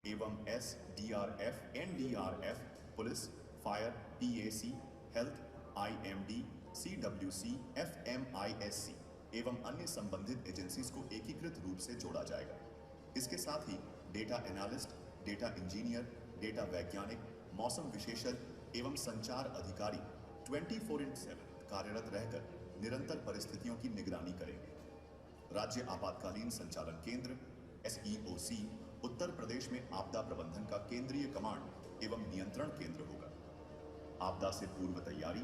एवं SDRF, NDRF, police, fire, PAC, health, IMD, CWC, FMISC एवं अन्य संबंधित एजेंसीज को एकीकृत रूप से जोड़ा जाएगा। इसके साथ ही data analyst, data engineer, data वैज्ञानिक, मौसम विशेषज्ञ एवं संचार अधिकारी 24/7 कार्यरत रहकर निरंतर परिस्थितियों की निगरानी करेंगे। राज्य आपातकालीन संचालन केंद्र SEOC उत्तर प्रदेश में आपदा प्रबंधन का केंद्रीय कमांड एवं नियंत्रण केंद्र होगा। आपदा से पूर्व तैयारी,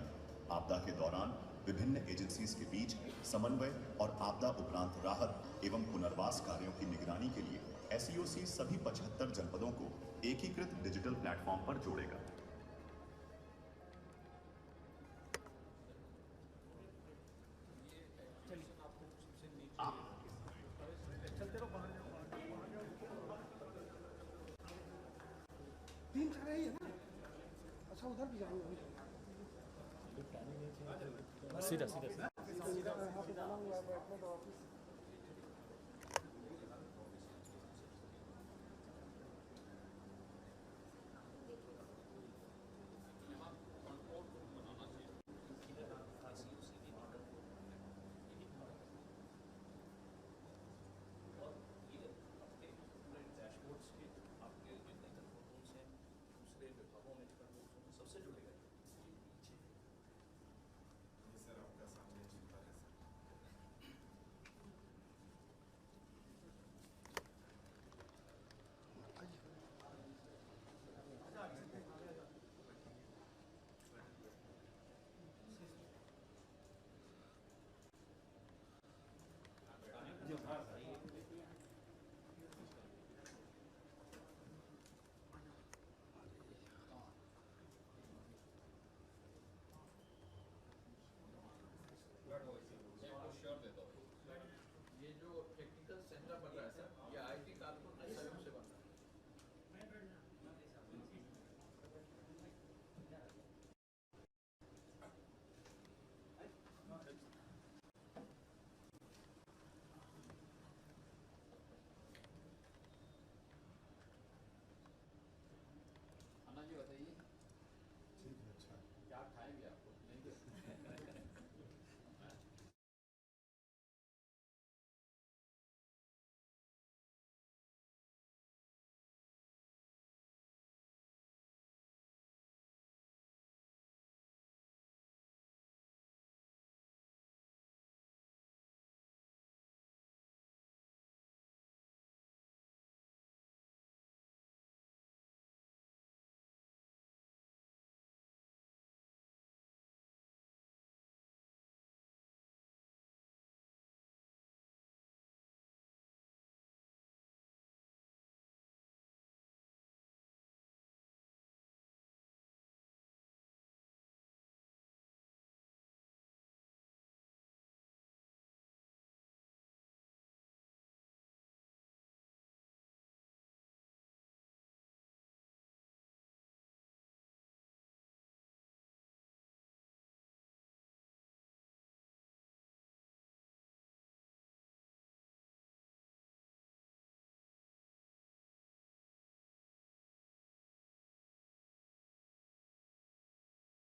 आपदा के दौरान विभिन्न एजेंसीज के बीच समन्वय और आपदा उपरांत राहत एवं पुनर्वास कार्यों की निगरानी के लिए SEOC सभी 75 जनपदों को एकीकृत डिजिटल प्लेटफॉर्म पर जोड़ेगा। तीन चार ही है ना? अच्छा उधर भी जाएंगे। सीधा सीधा सीधा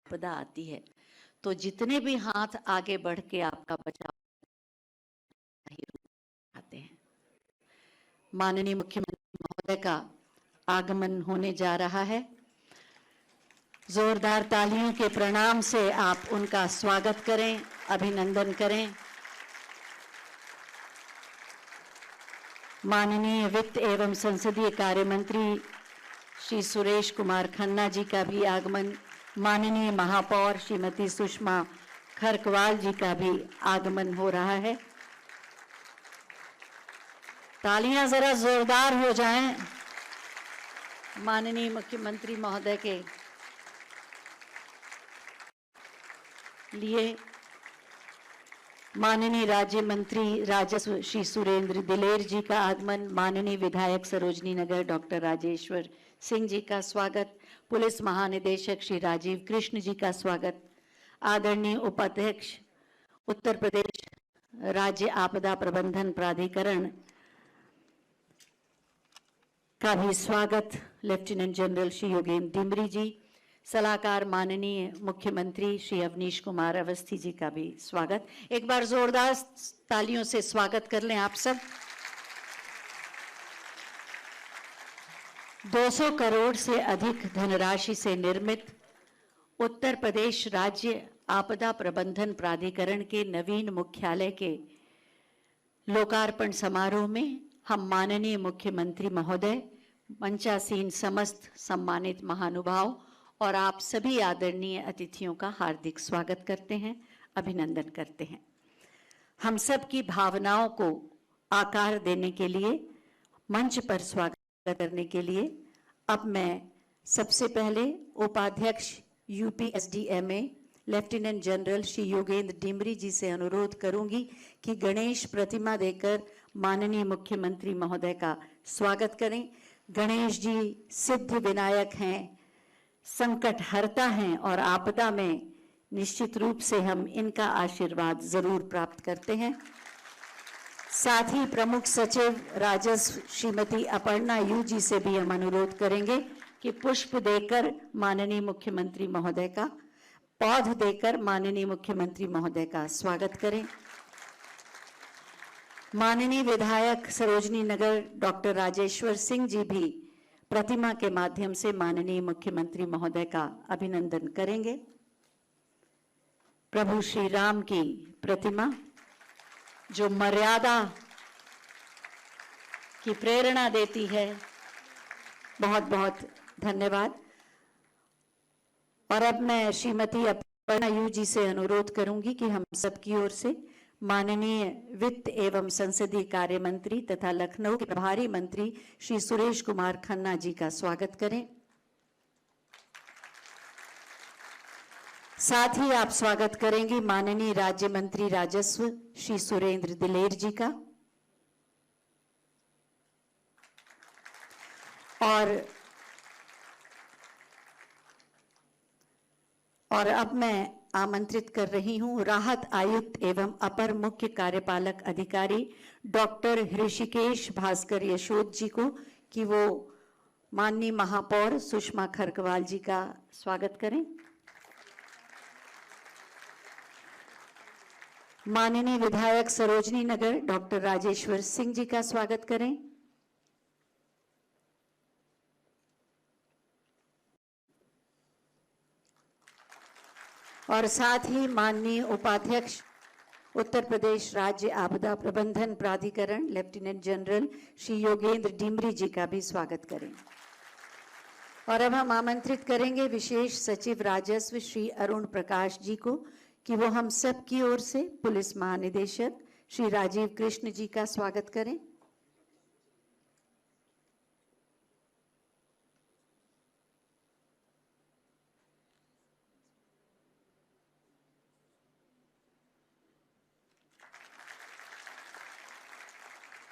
आपदा आती है तो जितने भी हाथ आगे बढ़ के आपका बचाव आते हैं। माननीय मुख्यमंत्री महोदय का आगमन होने जा रहा है। जोरदार तालियों के प्रणाम से आप उनका स्वागत करें, अभिनंदन करें। माननीय वित्त एवं संसदीय कार्य मंत्री श्री सुरेश कुमार खन्ना जी का भी आगमन, माननीय महापौर श्रीमती सुषमा खरकवाल जी का भी आगमन हो रहा है। तालियां जरा जोरदार हो जाएं माननीय मुख्यमंत्री महोदय के लिए। माननीय राज्य मंत्री राजस्व श्री सुरेंद्र दिलेर जी का आगमन, माननीय विधायक सरोजनी नगर डॉक्टर राजेश्वर सिंह जी का स्वागत, पुलिस महानिदेशक श्री राजीव कृष्ण जी का स्वागत, आदरणीय उपाध्यक्ष उत्तर प्रदेश राज्य आपदा प्रबंधन प्राधिकरण का भी स्वागत लेफ्टिनेंट जनरल श्री योगेंद्र डिमरी जी, सलाहकार माननीय मुख्यमंत्री श्री अवनीश कुमार अवस्थी जी का भी स्वागत। एक बार जोरदार तालियों से स्वागत कर लें आप सब। 200 करोड़ से अधिक धनराशि से निर्मित उत्तर प्रदेश राज्य आपदा प्रबंधन प्राधिकरण के नवीन मुख्यालय के लोकार्पण समारोह में हम माननीय मुख्यमंत्री महोदय, मंचासीन समस्त सम्मानित महानुभाव और आप सभी आदरणीय अतिथियों का हार्दिक स्वागत करते हैं, अभिनंदन करते हैं। हम सब की भावनाओं को आकार देने के लिए, मंच पर स्वागत करने के लिए अब मैं सबसे पहले उपाध्यक्ष UPSDMA lieutenant general Shri Yogendra Dimri ji से अनुरोध करूंगी कि गणेश प्रतिमा देकर माननीय मुख्यमंत्री महोदय का स्वागत करें। गणेश जी सिद्ध विनायक हैं, संकट हरता हैं और आपदा में निश्चित रूप से हम इनका आशीर्वाद जरूर प्राप्त करते हैं। साथ ही प्रमुख सचिव राजस्व श्रीमती अपर्णा यू जी से भी हम अनुरोध करेंगे कि पुष्प देकर माननीय मुख्यमंत्री महोदय का, पौध देकर माननीय मुख्यमंत्री महोदय का स्वागत करें। माननीय विधायक सरोजनी नगर डॉक्टर राजेश्वर सिंह जी भी प्रतिमा के माध्यम से माननीय मुख्यमंत्री महोदय का अभिनंदन करेंगे। प्रभु श्री राम की प्रतिमा जो मर्यादा की प्रेरणा देती है, बहुत बहुत धन्यवाद। और अब मैं श्रीमती अपर्णा यू जी से अनुरोध करूंगी कि हम सबकी ओर से माननीय वित्त एवं संसदीय कार्य मंत्री तथा लखनऊ के प्रभारी मंत्री श्री सुरेश कुमार खन्ना जी का स्वागत करें। साथ ही आप स्वागत करेंगे माननीय राज्य मंत्री राजस्व श्री सुरेंद्र दिलेर जी का। और अब मैं आमंत्रित कर रही हूं राहत आयुक्त एवं अपर मुख्य कार्यपालक अधिकारी डॉक्टर ऋषिकेश भास्कर यशोद जी को कि वो माननीय महापौर सुषमा खरकवाल जी का स्वागत करें। माननीय विधायक सरोजनी नगर डॉक्टर राजेश्वर सिंह जी का स्वागत करें। और साथ ही माननीय उपाध्यक्ष उत्तर प्रदेश राज्य आपदा प्रबंधन प्राधिकरण लेफ्टिनेंट जनरल श्री योगेंद्र डिमरी जी का भी स्वागत करें। और अब हम आमंत्रित करेंगे विशेष सचिव राजस्व श्री अरुण प्रकाश जी को कि वो हम सब की ओर से पुलिस महानिदेशक श्री राजीव कृष्ण जी का स्वागत करें।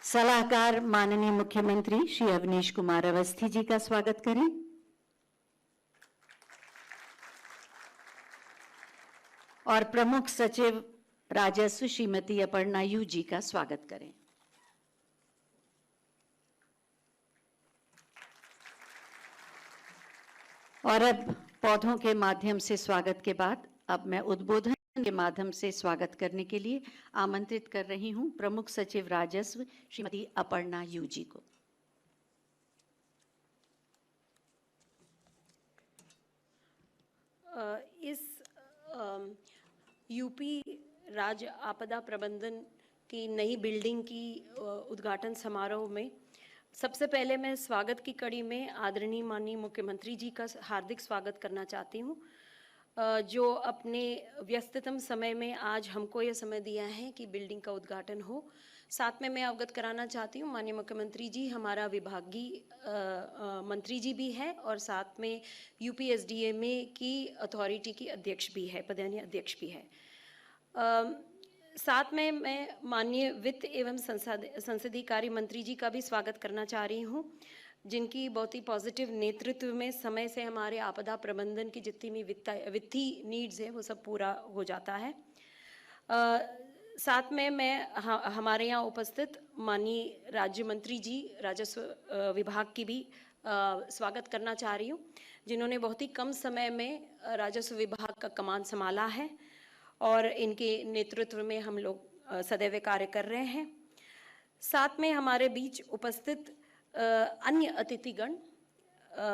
सलाहकार माननीय मुख्यमंत्री श्री अवनीश कुमार अवस्थी जी का स्वागत करें। और प्रमुख सचिव राजस्व श्रीमती अपर्णा यू जी का स्वागत करें। और अब पौधों के माध्यम से स्वागत के बाद अब मैं उद्बोधन के माध्यम से स्वागत करने के लिए आमंत्रित कर रही हूं प्रमुख सचिव राजस्व श्रीमती अपर्णा यू जी को। इस यूपी राज्य आपदा प्रबंधन की नई बिल्डिंग की उद्घाटन समारोह में सबसे पहले मैं स्वागत की कड़ी में आदरणीय माननीय मुख्यमंत्री जी का हार्दिक स्वागत करना चाहती हूँ, जो अपने व्यस्ततम समय में आज हमको यह समय दिया है कि बिल्डिंग का उद्घाटन हो। साथ में मैं अवगत कराना चाहती हूँ माननीय मुख्यमंत्री जी हमारा विभागीय मंत्री जी भी है और साथ में UPSDMA की अथॉरिटी की अध्यक्ष भी है, पदान्य अध्यक्ष भी है। साथ में मैं माननीय वित्त एवं संसदीय कार्य मंत्री जी का भी स्वागत करना चाह रही हूँ, जिनकी बहुत ही पॉजिटिव नेतृत्व में समय से हमारे आपदा प्रबंधन की जितनी भी वित्तीय नीड्स है वो सब पूरा हो जाता है। साथ में मैं हमारे यहाँ उपस्थित माननीय राज्य मंत्री जी राजस्व विभाग की भी स्वागत करना चाह रही हूँ, जिन्होंने बहुत ही कम समय में राजस्व विभाग का कमान संभाला है और इनके नेतृत्व में हम लोग सदैव कार्य कर रहे हैं। साथ में हमारे बीच उपस्थित अन्य अतिथिगण,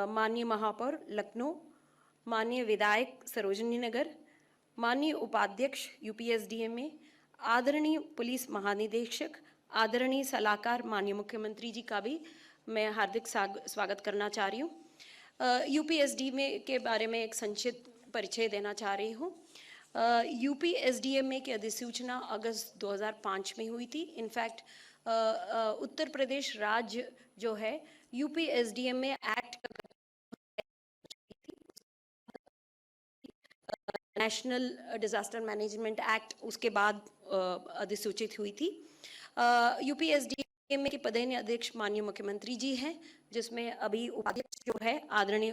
माननीय महापौर लखनऊ, माननीय विधायक सरोजनी नगर, माननीय उपाध्यक्ष यूपीएसडीएमए, आदरणीय पुलिस महानिदेशक, आदरणीय सलाहकार माननीय मुख्यमंत्री जी का भी मैं हार्दिक स्वागत करना चाह रही हूँ। यूपीएसडीएमए के बारे में एक संक्षिप्त परिचय देना चाह रही हूँ। यूपीएसडीएमए की अधिसूचना अगस्त 2005 में हुई थी। इनफैक्ट उत्तर प्रदेश राज्य जो है UPSDMA act national disaster management act उसके बाद अधिसूचित हुई थी। यूपीएसडीएमए के पदेन अध्यक्ष माननीय मुख्यमंत्री जी हैं, जिसमें अभी उपाध्यक्ष जो है आदरणीय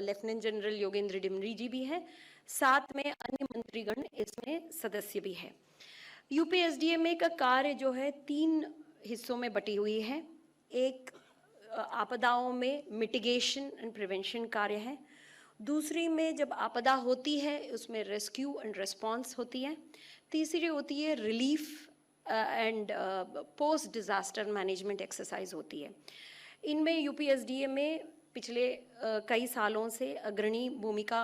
लेफ्टिनेंट जनरल योगेंद्र डिमरी जी भी हैं। साथ में अन्य मंत्रीगण इसमें सदस्य भी है। यूपीएसडीएमए का कार्य जो है 3 हिस्सों में बटी हुई है। एक आपदाओं में मिटिगेशन एंड प्रिवेंशन कार्य है। दूसरी में जब आपदा होती है उसमें रेस्क्यू एंड रिस्पांस होती है। तीसरी होती है relief and post disaster management exercise होती है। इनमें यूपीएसडीएमए पिछले कई सालों से अग्रणी भूमिका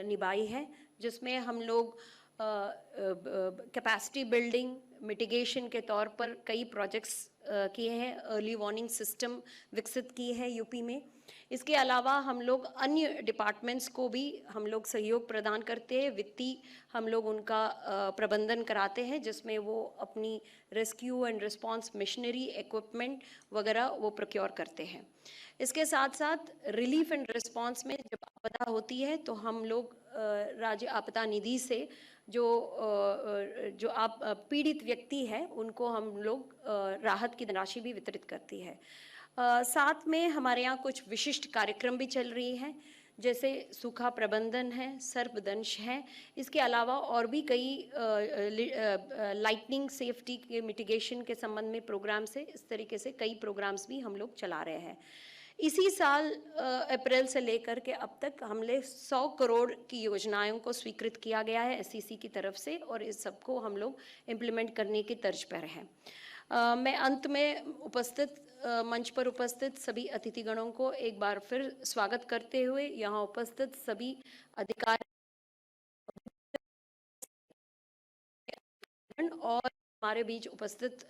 निभाई है, जिसमें हम लोग कैपेसिटी बिल्डिंग मिटिगेशन के तौर पर कई प्रोजेक्ट्स किए हैं। अर्ली वार्निंग सिस्टम विकसित की है यूपी में। इसके अलावा हम लोग अन्य डिपार्टमेंट्स को भी हम लोग सहयोग प्रदान करते हैं। वित्तीय हम लोग उनका प्रबंधन कराते हैं, जिसमें वो अपनी rescue and response machinery equipment वगैरह वो प्रोक्योर करते हैं। इसके साथ साथ रिलीफ एंड रिस्पांस में जब आपदा होती है तो हम लोग राज्य आपदा निधि से जो आप पीड़ित व्यक्ति है उनको हम लोग राहत की धनराशि भी वितरित करती है। साथ में हमारे यहाँ कुछ विशिष्ट कार्यक्रम भी चल रही हैं, जैसे सूखा प्रबंधन है, सर्पदंश है। इसके अलावा और भी कई लाइटनिंग सेफ्टी के मिटिगेशन के संबंध में प्रोग्राम से इस तरीके से कई प्रोग्राम्स भी हम लोग चला रहे हैं। इसी साल अप्रैल से लेकर के अब तक हमने 100 करोड़ की योजनाओं को स्वीकृत किया गया है एससीसी की तरफ से, और इस सबको हम लोग इम्प्लीमेंट करने की तर्ज पर हैं। मैं अंत में उपस्थित मंच पर उपस्थित सभी अतिथिगणों को एक बार फिर स्वागत करते हुए यहाँ उपस्थित सभी अधिकारी और हमारे बीच उपस्थित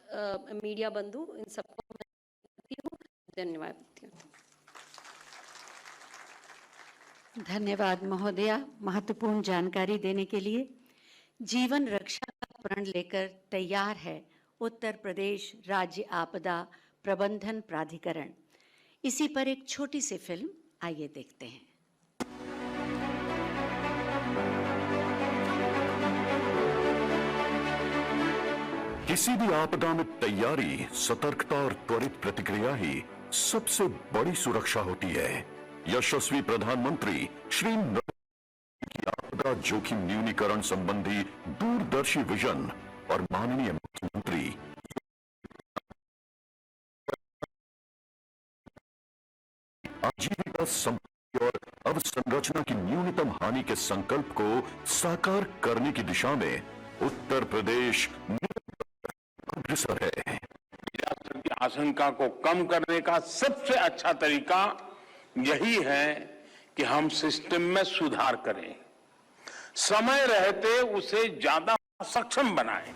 मीडिया बंधु, इन सबको मैं करती हूँ। धन्यवाद। धन्यवाद महोदया, महत्वपूर्ण जानकारी देने के लिए। जीवन रक्षा का प्रण लेकर तैयार है उत्तर प्रदेश राज्य आपदा प्रबंधन प्राधिकरण। इसी पर एक छोटी सी फिल्म, आइए देखते हैं। किसी भी आपदा में तैयारी, सतर्कता और त्वरित प्रतिक्रिया ही सबसे बड़ी सुरक्षा होती है। यशस्वी प्रधानमंत्री श्री नरेंद्र मोदी की आपदा जोखिम न्यूनीकरण संबंधी दूरदर्शी विजन और माननीय मुख्यमंत्री आजीविका संपत्ति और अवसंरचना की न्यूनतम हानि के संकल्प को साकार करने की दिशा में उत्तर प्रदेश अग्रसर है। डिजास्टर की आशंका को कम करने का सबसे अच्छा तरीका यही है कि हम सिस्टम में सुधार करें, समय रहते उसे ज्यादा सक्षम बनाएं।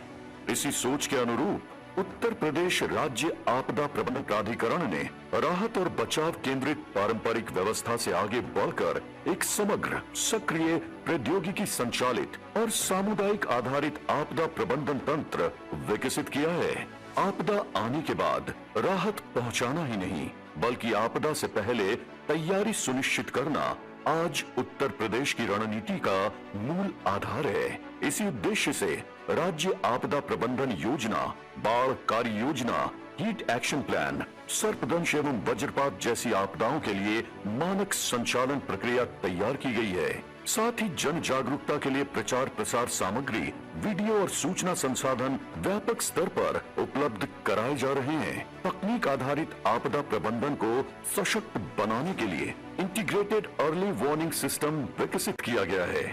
इसी सोच के अनुरूप उत्तर प्रदेश राज्य आपदा प्रबंधन प्राधिकरण ने राहत और बचाव केंद्रित पारंपरिक व्यवस्था से आगे बढ़कर एक समग्र, सक्रिय, प्रौद्योगिकी संचालित और सामुदायिक आधारित आपदा प्रबंधन तंत्र विकसित किया है। आपदा आने के बाद राहत पहुंचाना ही नहीं, बल्कि आपदा से पहले तैयारी सुनिश्चित करना आज उत्तर प्रदेश की रणनीति का मूल आधार है। इसी उद्देश्य से राज्य आपदा प्रबंधन योजना, बाढ़ कार्य योजना, हीट एक्शन प्लान, सर्पदंश एवं वज्रपात जैसी आपदाओं के लिए मानक संचालन प्रक्रिया तैयार की गई है। साथ ही जन जागरूकता के लिए प्रचार प्रसार सामग्री, वीडियो और सूचना संसाधन व्यापक स्तर पर उपलब्ध कराए जा रहे हैं। तकनीक आधारित आपदा प्रबंधन को सशक्त बनाने के लिए इंटीग्रेटेड अर्ली वार्निंग सिस्टम विकसित किया गया है।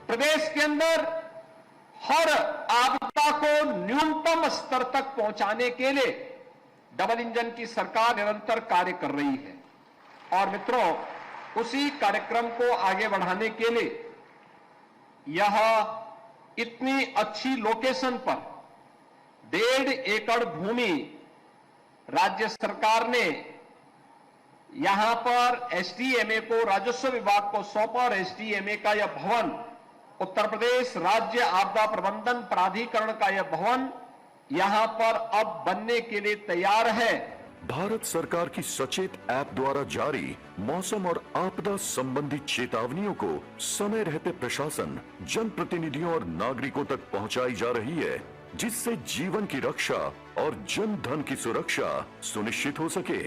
प्रदेश के अंदर हर आपदा को न्यूनतम स्तर तक पहुंचाने के लिए डबल इंजन की सरकार निरंतर कार्य कर रही है और मित्रों, उसी कार्यक्रम को आगे बढ़ाने के लिए यह इतनी अच्छी लोकेशन पर 1.5 एकड़ भूमि राज्य सरकार ने यहां पर एसडीएमए को, राजस्व विभाग को सौंपा और एसडीएमए का यह भवन, उत्तर प्रदेश राज्य आपदा प्रबंधन प्राधिकरण का यह भवन यहां पर अब बनने के लिए तैयार है। भारत सरकार की सचेत ऐप द्वारा जारी मौसम और आपदा संबंधी चेतावनियों को समय रहते प्रशासन, जनप्रतिनिधियों और नागरिकों तक पहुंचाई जा रही है, जिससे जीवन की रक्षा और जन धन की सुरक्षा सुनिश्चित हो सके।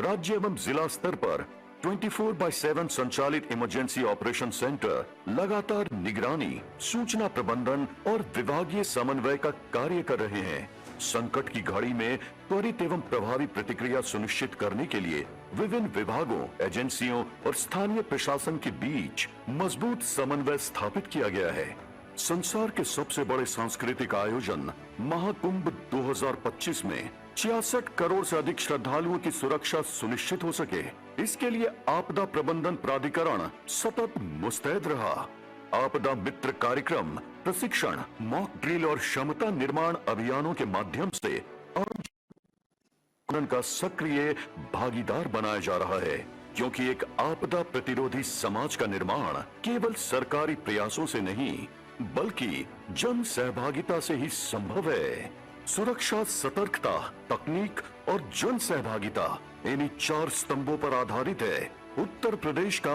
राज्य एवं जिला स्तर पर 24/7 संचालित इमरजेंसी ऑपरेशन सेंटर लगातार निगरानी, सूचना प्रबंधन और विभागीय समन्वय का कार्य कर रहे हैं। संकट की घड़ी में त्वरित एवं प्रभावी प्रतिक्रिया सुनिश्चित करने के लिए विभिन्न विभागों, एजेंसियों और स्थानीय प्रशासन के बीच मजबूत समन्वय स्थापित किया गया है। संसार के सबसे बड़े सांस्कृतिक आयोजन महाकुंभ 2025 में 66 करोड़ से अधिक श्रद्धालुओं की सुरक्षा सुनिश्चित हो सके, इसके लिए आपदा प्रबंधन प्राधिकरण सतत मुस्तैद रहा। आपदा मित्र कार्यक्रम, प्रशिक्षण, मॉक ड्रिल और क्षमता निर्माण अभियानों के माध्यम से आम का सक्रिय भागीदार बनाया जा रहा है, क्योंकि एक आपदा प्रतिरोधी समाज का निर्माण केवल सरकारी प्रयासों से नहीं बल्कि जन सहभागिता से ही संभव है। सुरक्षा, सतर्कता, तकनीक और जन सहभागिता, इन्हीं 4 स्तंभों पर आधारित है उत्तर प्रदेश का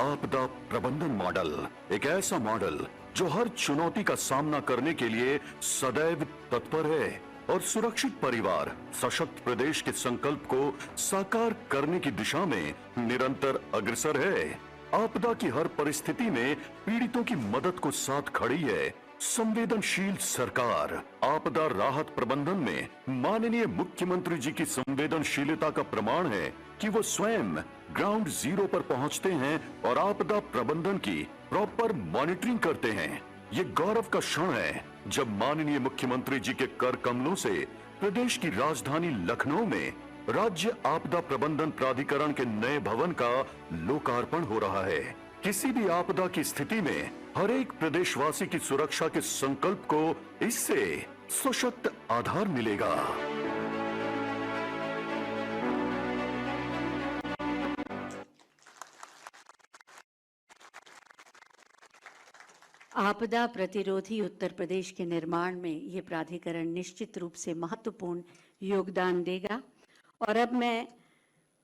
आपदा प्रबंधन मॉडल। एक ऐसा मॉडल जो हर चुनौती का सामना करने के लिए सदैव तत्पर है और सुरक्षित परिवार, सशक्त प्रदेश के संकल्प को साकार करने की दिशा में निरंतर अग्रसर है। आपदा की हर परिस्थिति में पीड़ितों की मदद को साथ खड़ी है संवेदनशील सरकार। आपदा राहत प्रबंधन में माननीय मुख्यमंत्री जी की संवेदनशीलता का प्रमाण है कि वो स्वयं ग्राउंड जीरो पर पहुंचते हैं और आपदा प्रबंधन की प्रॉपर मॉनिटरिंग करते हैं। ये गौरव का क्षण है जब माननीय मुख्यमंत्री जी के कर कमलों से प्रदेश की राजधानी लखनऊ में राज्य आपदा प्रबंधन प्राधिकरण के नए भवन का लोकार्पण हो रहा है। किसी भी आपदा की स्थिति में हर एक प्रदेशवासी की सुरक्षा के संकल्प को इससे सशक्त आधार मिलेगा। आपदा प्रतिरोधी उत्तर प्रदेश के निर्माण में ये प्राधिकरण निश्चित रूप से महत्वपूर्ण योगदान देगा। और अब मैं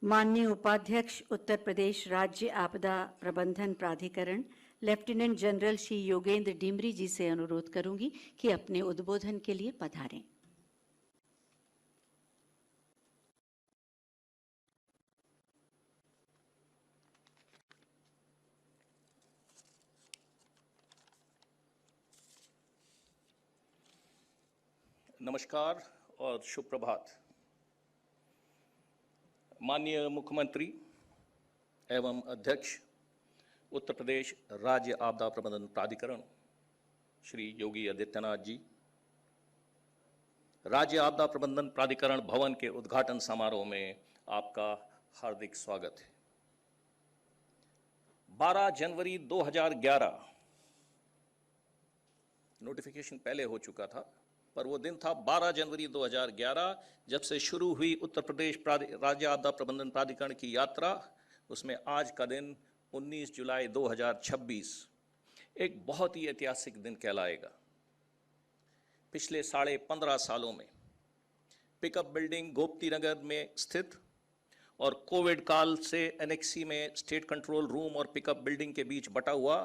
माननीय उपाध्यक्ष उत्तर प्रदेश राज्य आपदा प्रबंधन प्राधिकरण लेफ्टिनेंट जनरल श्री योगेंद्र डिमरी जी से अनुरोध करूंगी कि अपने उद्बोधन के लिए पधारें। नमस्कार और शुभ प्रभात। माननीय मुख्यमंत्री एवं अध्यक्ष उत्तर प्रदेश राज्य आपदा प्रबंधन प्राधिकरण श्री योगी आदित्यनाथ जी, राज्य आपदा प्रबंधन प्राधिकरण भवन के उद्घाटन समारोह में आपका हार्दिक स्वागत है। 12 जनवरी 2011 नोटिफिकेशन पहले हो चुका था, पर वो दिन था 12 जनवरी 2011 जब से शुरू हुई उत्तर प्रदेश राज्य आपदा प्रबंधन प्राधिकरण की यात्रा। उसमें आज का दिन 19 जुलाई 2026 एक बहुत ही ऐतिहासिक दिन कहलाएगा। पिछले 15.5 सालों में पिकअप बिल्डिंग गोमती नगर में स्थित और कोविड काल से एनेक्सी में स्टेट कंट्रोल रूम और पिकअप बिल्डिंग के बीच बटा हुआ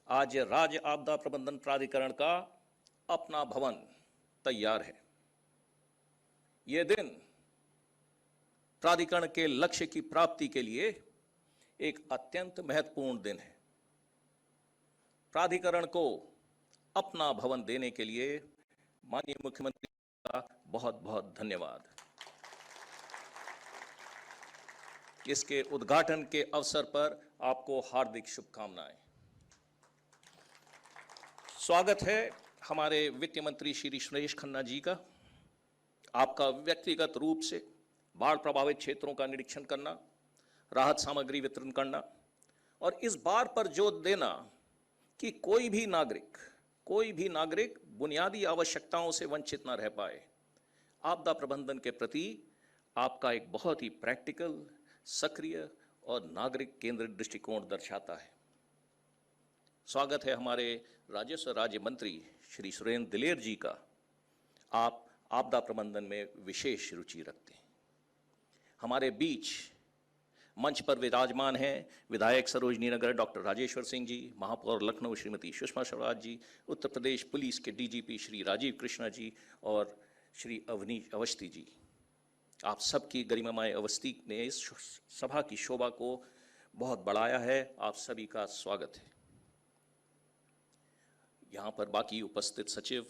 आज राज्य आपदा प्रबंधन प्राधिकरण का अपना भवन तैयार है। यह दिन प्राधिकरण के लक्ष्य की प्राप्ति के लिए एक अत्यंत महत्वपूर्ण दिन है। प्राधिकरण को अपना भवन देने के लिए माननीय मुख्यमंत्री का बहुत बहुत धन्यवाद। इसके उद्घाटन के अवसर पर आपको हार्दिक शुभकामनाएं। स्वागत है हमारे वित्त मंत्री श्री सुरेश खन्ना जी का। आपका व्यक्तिगत रूप से बाढ़ प्रभावित क्षेत्रों का निरीक्षण करना, राहत सामग्री वितरण करना और इस बात पर जोर देना कि कोई भी नागरिक बुनियादी आवश्यकताओं से वंचित न रह पाए, आपदा प्रबंधन के प्रति आपका एक बहुत ही प्रैक्टिकल, सक्रिय और नागरिक केंद्रित दृष्टिकोण दर्शाता है। स्वागत है हमारे राजस्व राज्य मंत्री श्री सुरेंद्र दिलेर जी का। आप आपदा प्रबंधन में विशेष रुचि रखते हैं। हमारे बीच मंच पर विराजमान हैं विधायक सरोजनी नगर डॉक्टर राजेश्वर सिंह जी, महापौर लखनऊ श्रीमती सुषमा स्वराज जी, उत्तर प्रदेश पुलिस के डीजीपी श्री राजीव कृष्णा जी और श्री अवनीश अवस्थी जी। आप सबकी गरिमामय अवस्थी ने इस सभा की शोभा को बहुत बढ़ाया है। आप सभी का स्वागत है। यहाँ पर बाकी उपस्थित सचिव,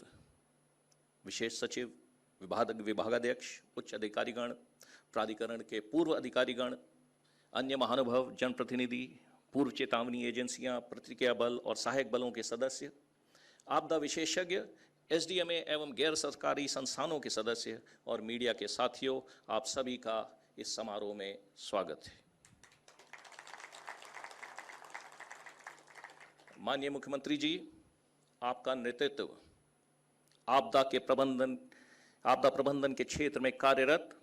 विशेष सचिव, विभागाध्यक्ष, उच्च अधिकारीगण, प्राधिकरण के पूर्व अधिकारीगण, अन्य महानुभाव, जनप्रतिनिधि, पूर्व चेतावनी एजेंसियां, प्रतिक्रिया बल और सहायक बलों के सदस्य, आपदा विशेषज्ञ, एसडीएमए एवं गैर सरकारी संस्थानों के सदस्य और मीडिया के साथियों, आप सभी का इस समारोह में स्वागत है। माननीय मुख्यमंत्री जी, आपका नेतृत्व आपदा प्रबंधन के क्षेत्र में कार्यरत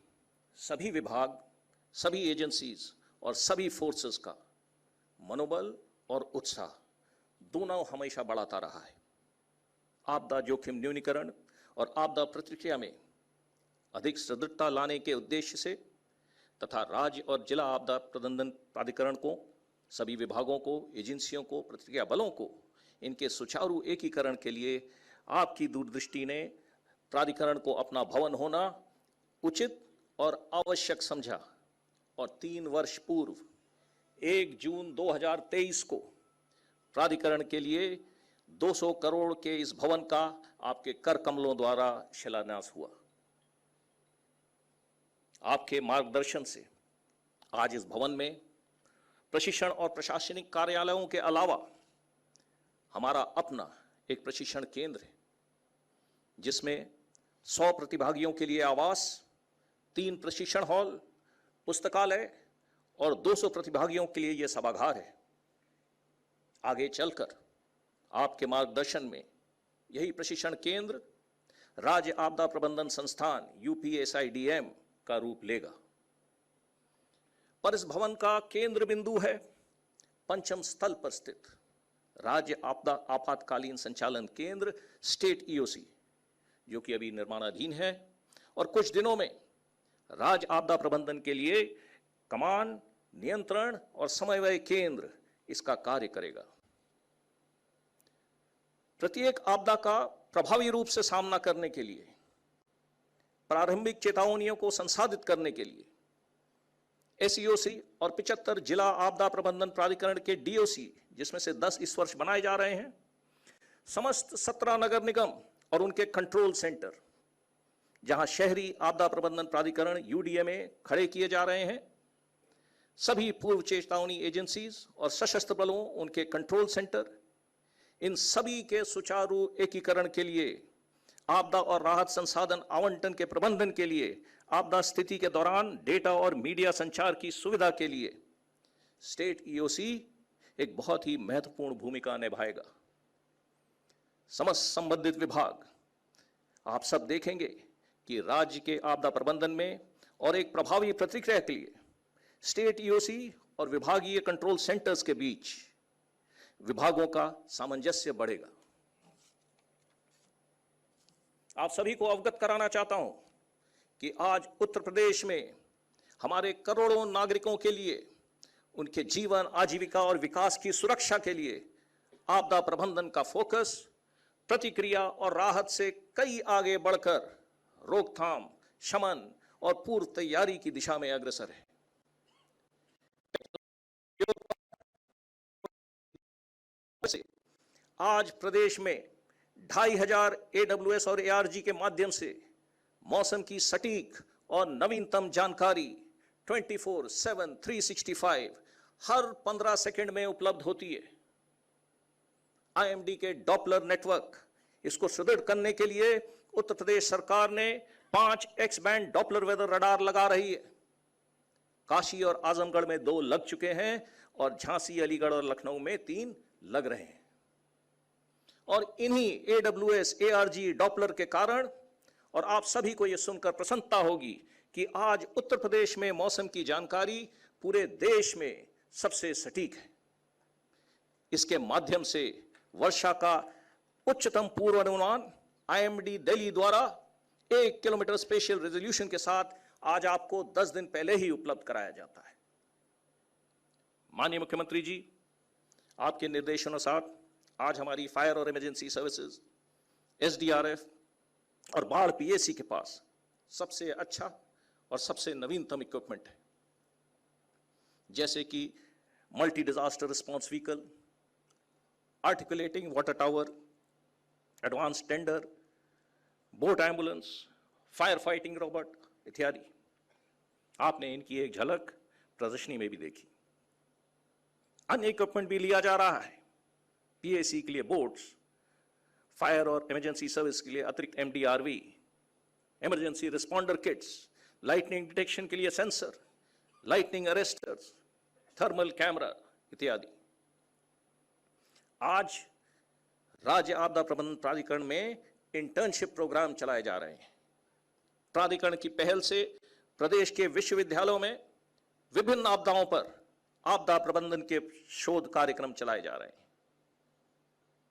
सभी विभाग, सभी एजेंसीज और सभी फोर्सेस का मनोबल और उत्साह दोनों हमेशा बढ़ाता रहा है। आपदा जोखिम न्यूनीकरण और आपदा प्रतिक्रिया में अधिक सुदृढ़ता लाने के उद्देश्य से तथा राज्य और जिला आपदा प्रबंधन प्राधिकरण को, सभी विभागों को, एजेंसियों को, प्रतिक्रिया बलों को इनके सुचारू एकीकरण के लिए आपकी दूरदृष्टि ने प्राधिकरण को अपना भवन होना उचित और आवश्यक समझा और 3 वर्ष पूर्व 1 जून 2023 को प्राधिकरण के लिए 200 करोड़ के इस भवन का आपके कर कमलों द्वारा शिलान्यास हुआ। आपके मार्गदर्शन से आज इस भवन में प्रशिक्षण और प्रशासनिक कार्यालयों के अलावा हमारा अपना एक प्रशिक्षण केंद्र है, जिसमें 100 प्रतिभागियों के लिए आवास, 3 प्रशिक्षण हॉल, पुस्तकालय और 200 प्रतिभागियों के लिए यह सभागार है। आगे चलकर आपके मार्गदर्शन में यही प्रशिक्षण केंद्र राज्य आपदा प्रबंधन संस्थान UPSIDM का रूप लेगा। पर इस भवन का केंद्र बिंदु है पंचम स्थल पर स्थित राज्य आपदा आपातकालीन संचालन केंद्र स्टेट EOC, जो कि अभी निर्माणाधीन है और कुछ दिनों में राज्य आपदा प्रबंधन के लिए कमान, नियंत्रण और समन्वय केंद्र इसका कार्य करेगा। प्रत्येक आपदा का प्रभावी रूप से सामना करने के लिए, प्रारंभिक चेतावनियों को संसाधित करने के लिए SEOC और 75 जिला आपदा प्रबंधन प्राधिकरण के DOC, जिसमें से 10 इस वर्ष बनाए जा रहे हैं, समस्त 17 नगर निगम और उनके कंट्रोल सेंटर, जहां शहरी आपदा प्रबंधन प्राधिकरण UDMA खड़े किए जा रहे हैं, सभी पूर्व चेतावनी एजेंसीज और सशस्त्र बलों, उनके कंट्रोल सेंटर, इन सभी के सुचारू एकीकरण के लिए, आपदा और राहत संसाधन आवंटन के प्रबंधन के लिए, आपदा स्थिति के दौरान डेटा और मीडिया संचार की सुविधा के लिए स्टेट EOC एक बहुत ही महत्वपूर्ण भूमिका निभाएगा। समस्त संबंधित विभाग, आप सब देखेंगे कि राज्य के आपदा प्रबंधन में और एक प्रभावी प्रतिक्रिया के लिए स्टेट EOC और विभागीय कंट्रोल सेंटर्स के बीच विभागों का सामंजस्य बढ़ेगा। आप सभी को अवगत कराना चाहता हूं कि आज उत्तर प्रदेश में हमारे करोड़ों नागरिकों के लिए, उनके जीवन, आजीविका और विकास की सुरक्षा के लिए आपदा प्रबंधन का फोकस प्रतिक्रिया और राहत से कई आगे बढ़कर रोकथाम, शमन और पूर्व तैयारी की दिशा में अग्रसर है। आज प्रदेश में 2500 AWS और ARG के माध्यम से मौसम की सटीक और नवीनतम जानकारी 24/7 365 हर 15 सेकंड में उपलब्ध होती है। IMD के डॉपलर नेटवर्क, इसको सुदृढ़ करने के लिए उत्तर प्रदेश सरकार ने 5 X band Doppler weather radar लगा रही है। काशी और आजमगढ़ में 2 लग चुके हैं और झांसी, अलीगढ़ और लखनऊ में 3 लग रहे हैं। और इन्हीं AWS ARG डॉपलर के कारण, और आप सभी को यह सुनकर प्रसन्नता होगी कि आज उत्तर प्रदेश में मौसम की जानकारी पूरे देश में सबसे सटीक है। इसके माध्यम से वर्षा का उच्चतम पूर्वानुमान IMD दिल्ली द्वारा 1 किलोमीटर स्पेशल रेजोल्यूशन के साथ आज आपको 10 दिन पहले ही उपलब्ध कराया जाता है। माननीय मुख्यमंत्री जी, आपके निर्देशानुसार आज हमारी फायर और इमरजेंसी सर्विसेज, SDRF और बाढ़ PAC के पास सबसे अच्छा और सबसे नवीनतम इक्विपमेंट है, जैसे कि multi disaster response vehicle, articulating water tower, advance tender, boat ambulance, fire fighting robot इत्यादि। आपने इनकी एक झलक प्रदर्शनी में भी देखी। अन्य इक्विपमेंट भी लिया जा रहा है। PAC के लिए बोट्स, फायर और इमरजेंसी सर्विस के लिए अतिरिक्त MDRV, emergency responder kits, lightning detection के लिए sensor, lightning arresters, thermal camera इत्यादि। आज राज्य आपदा प्रबंधन प्राधिकरण में इंटर्नशिप प्रोग्राम चलाए जा रहे हैं। प्राधिकरण की पहल से प्रदेश के विश्वविद्यालयों में विभिन्न आपदाओं पर आपदा प्रबंधन के शोध कार्यक्रम चलाए जा रहे हैं।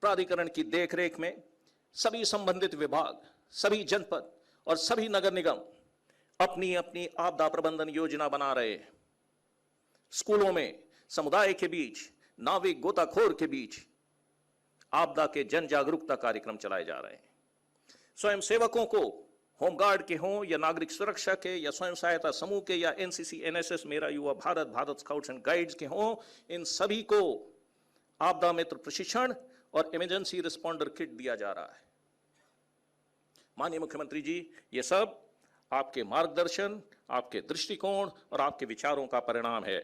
प्राधिकरण की देखरेख में सभी संबंधित विभाग, सभी जनपद और सभी नगर निगम अपनी अपनी आपदा प्रबंधन योजना बना रहे हैं। स्कूलों में समुदाय के बीच, नाविक गोताखोर के बीच आपदा के जन जागरूकता कार्यक्रम चलाए जा रहे हैं। स्वयं सेवकों को, होमगार्ड के हों या नागरिक सुरक्षा के या स्वयं सहायता समूह के या NCC, NSS, मेरा युवा Bharat, Bharat scouts and guides के हों, इन सभी को आपदा मित्र प्रशिक्षण और इमरजेंसी रिस्पॉन्डर किट दिया जा रहा है। माननीय मुख्यमंत्री जी, ये सब आपके मार्गदर्शन, आपके दृष्टिकोण और आपके विचारों का परिणाम है।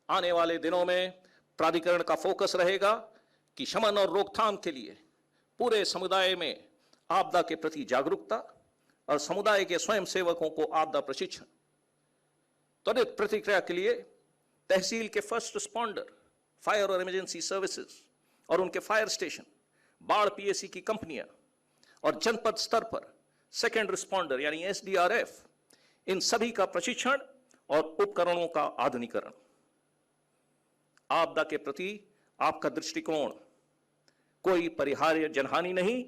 आने वाले दिनों में प्राधिकरण का फोकस रहेगा कि शमन और रोकथाम के लिए पूरे समुदाय में आपदा के प्रति जागरूकता और समुदाय के स्वयं सेवकों को आपदा प्रशिक्षण। त्वरित प्रतिक्रिया के लिए तहसील के फर्स्ट रिस्पॉन्डर, फायर और इमरजेंसी सर्विसेज और उनके फायर स्टेशन, बाढ़ PAC की कंपनियां और जनपद स्तर पर सेकेंड रिस्पॉन्डर यानी SDRF, इन सभी का प्रशिक्षण और उपकरणों का आधुनिकीकरण। आपदा के प्रति आपका दृष्टिकोण कोई परिहार्य जनहानि नहीं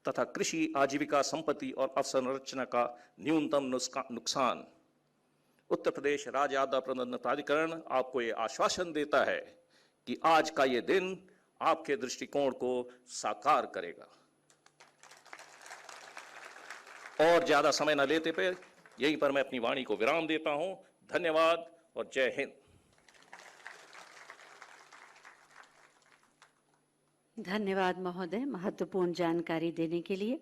तथा कृषि आजीविका संपत्ति और अवसंरचना का न्यूनतम नुकसान। उत्तर प्रदेश राज्य आपदा प्रबंधन प्राधिकरण आपको यह आश्वासन देता है कि आज का यह दिन आपके दृष्टिकोण को साकार करेगा। और ज्यादा समय न लेते पे यहीं पर मैं अपनी वाणी को विराम देता हूं। धन्यवाद और जय हिंद। धन्यवाद महोदय, महत्वपूर्ण जानकारी देने के लिए।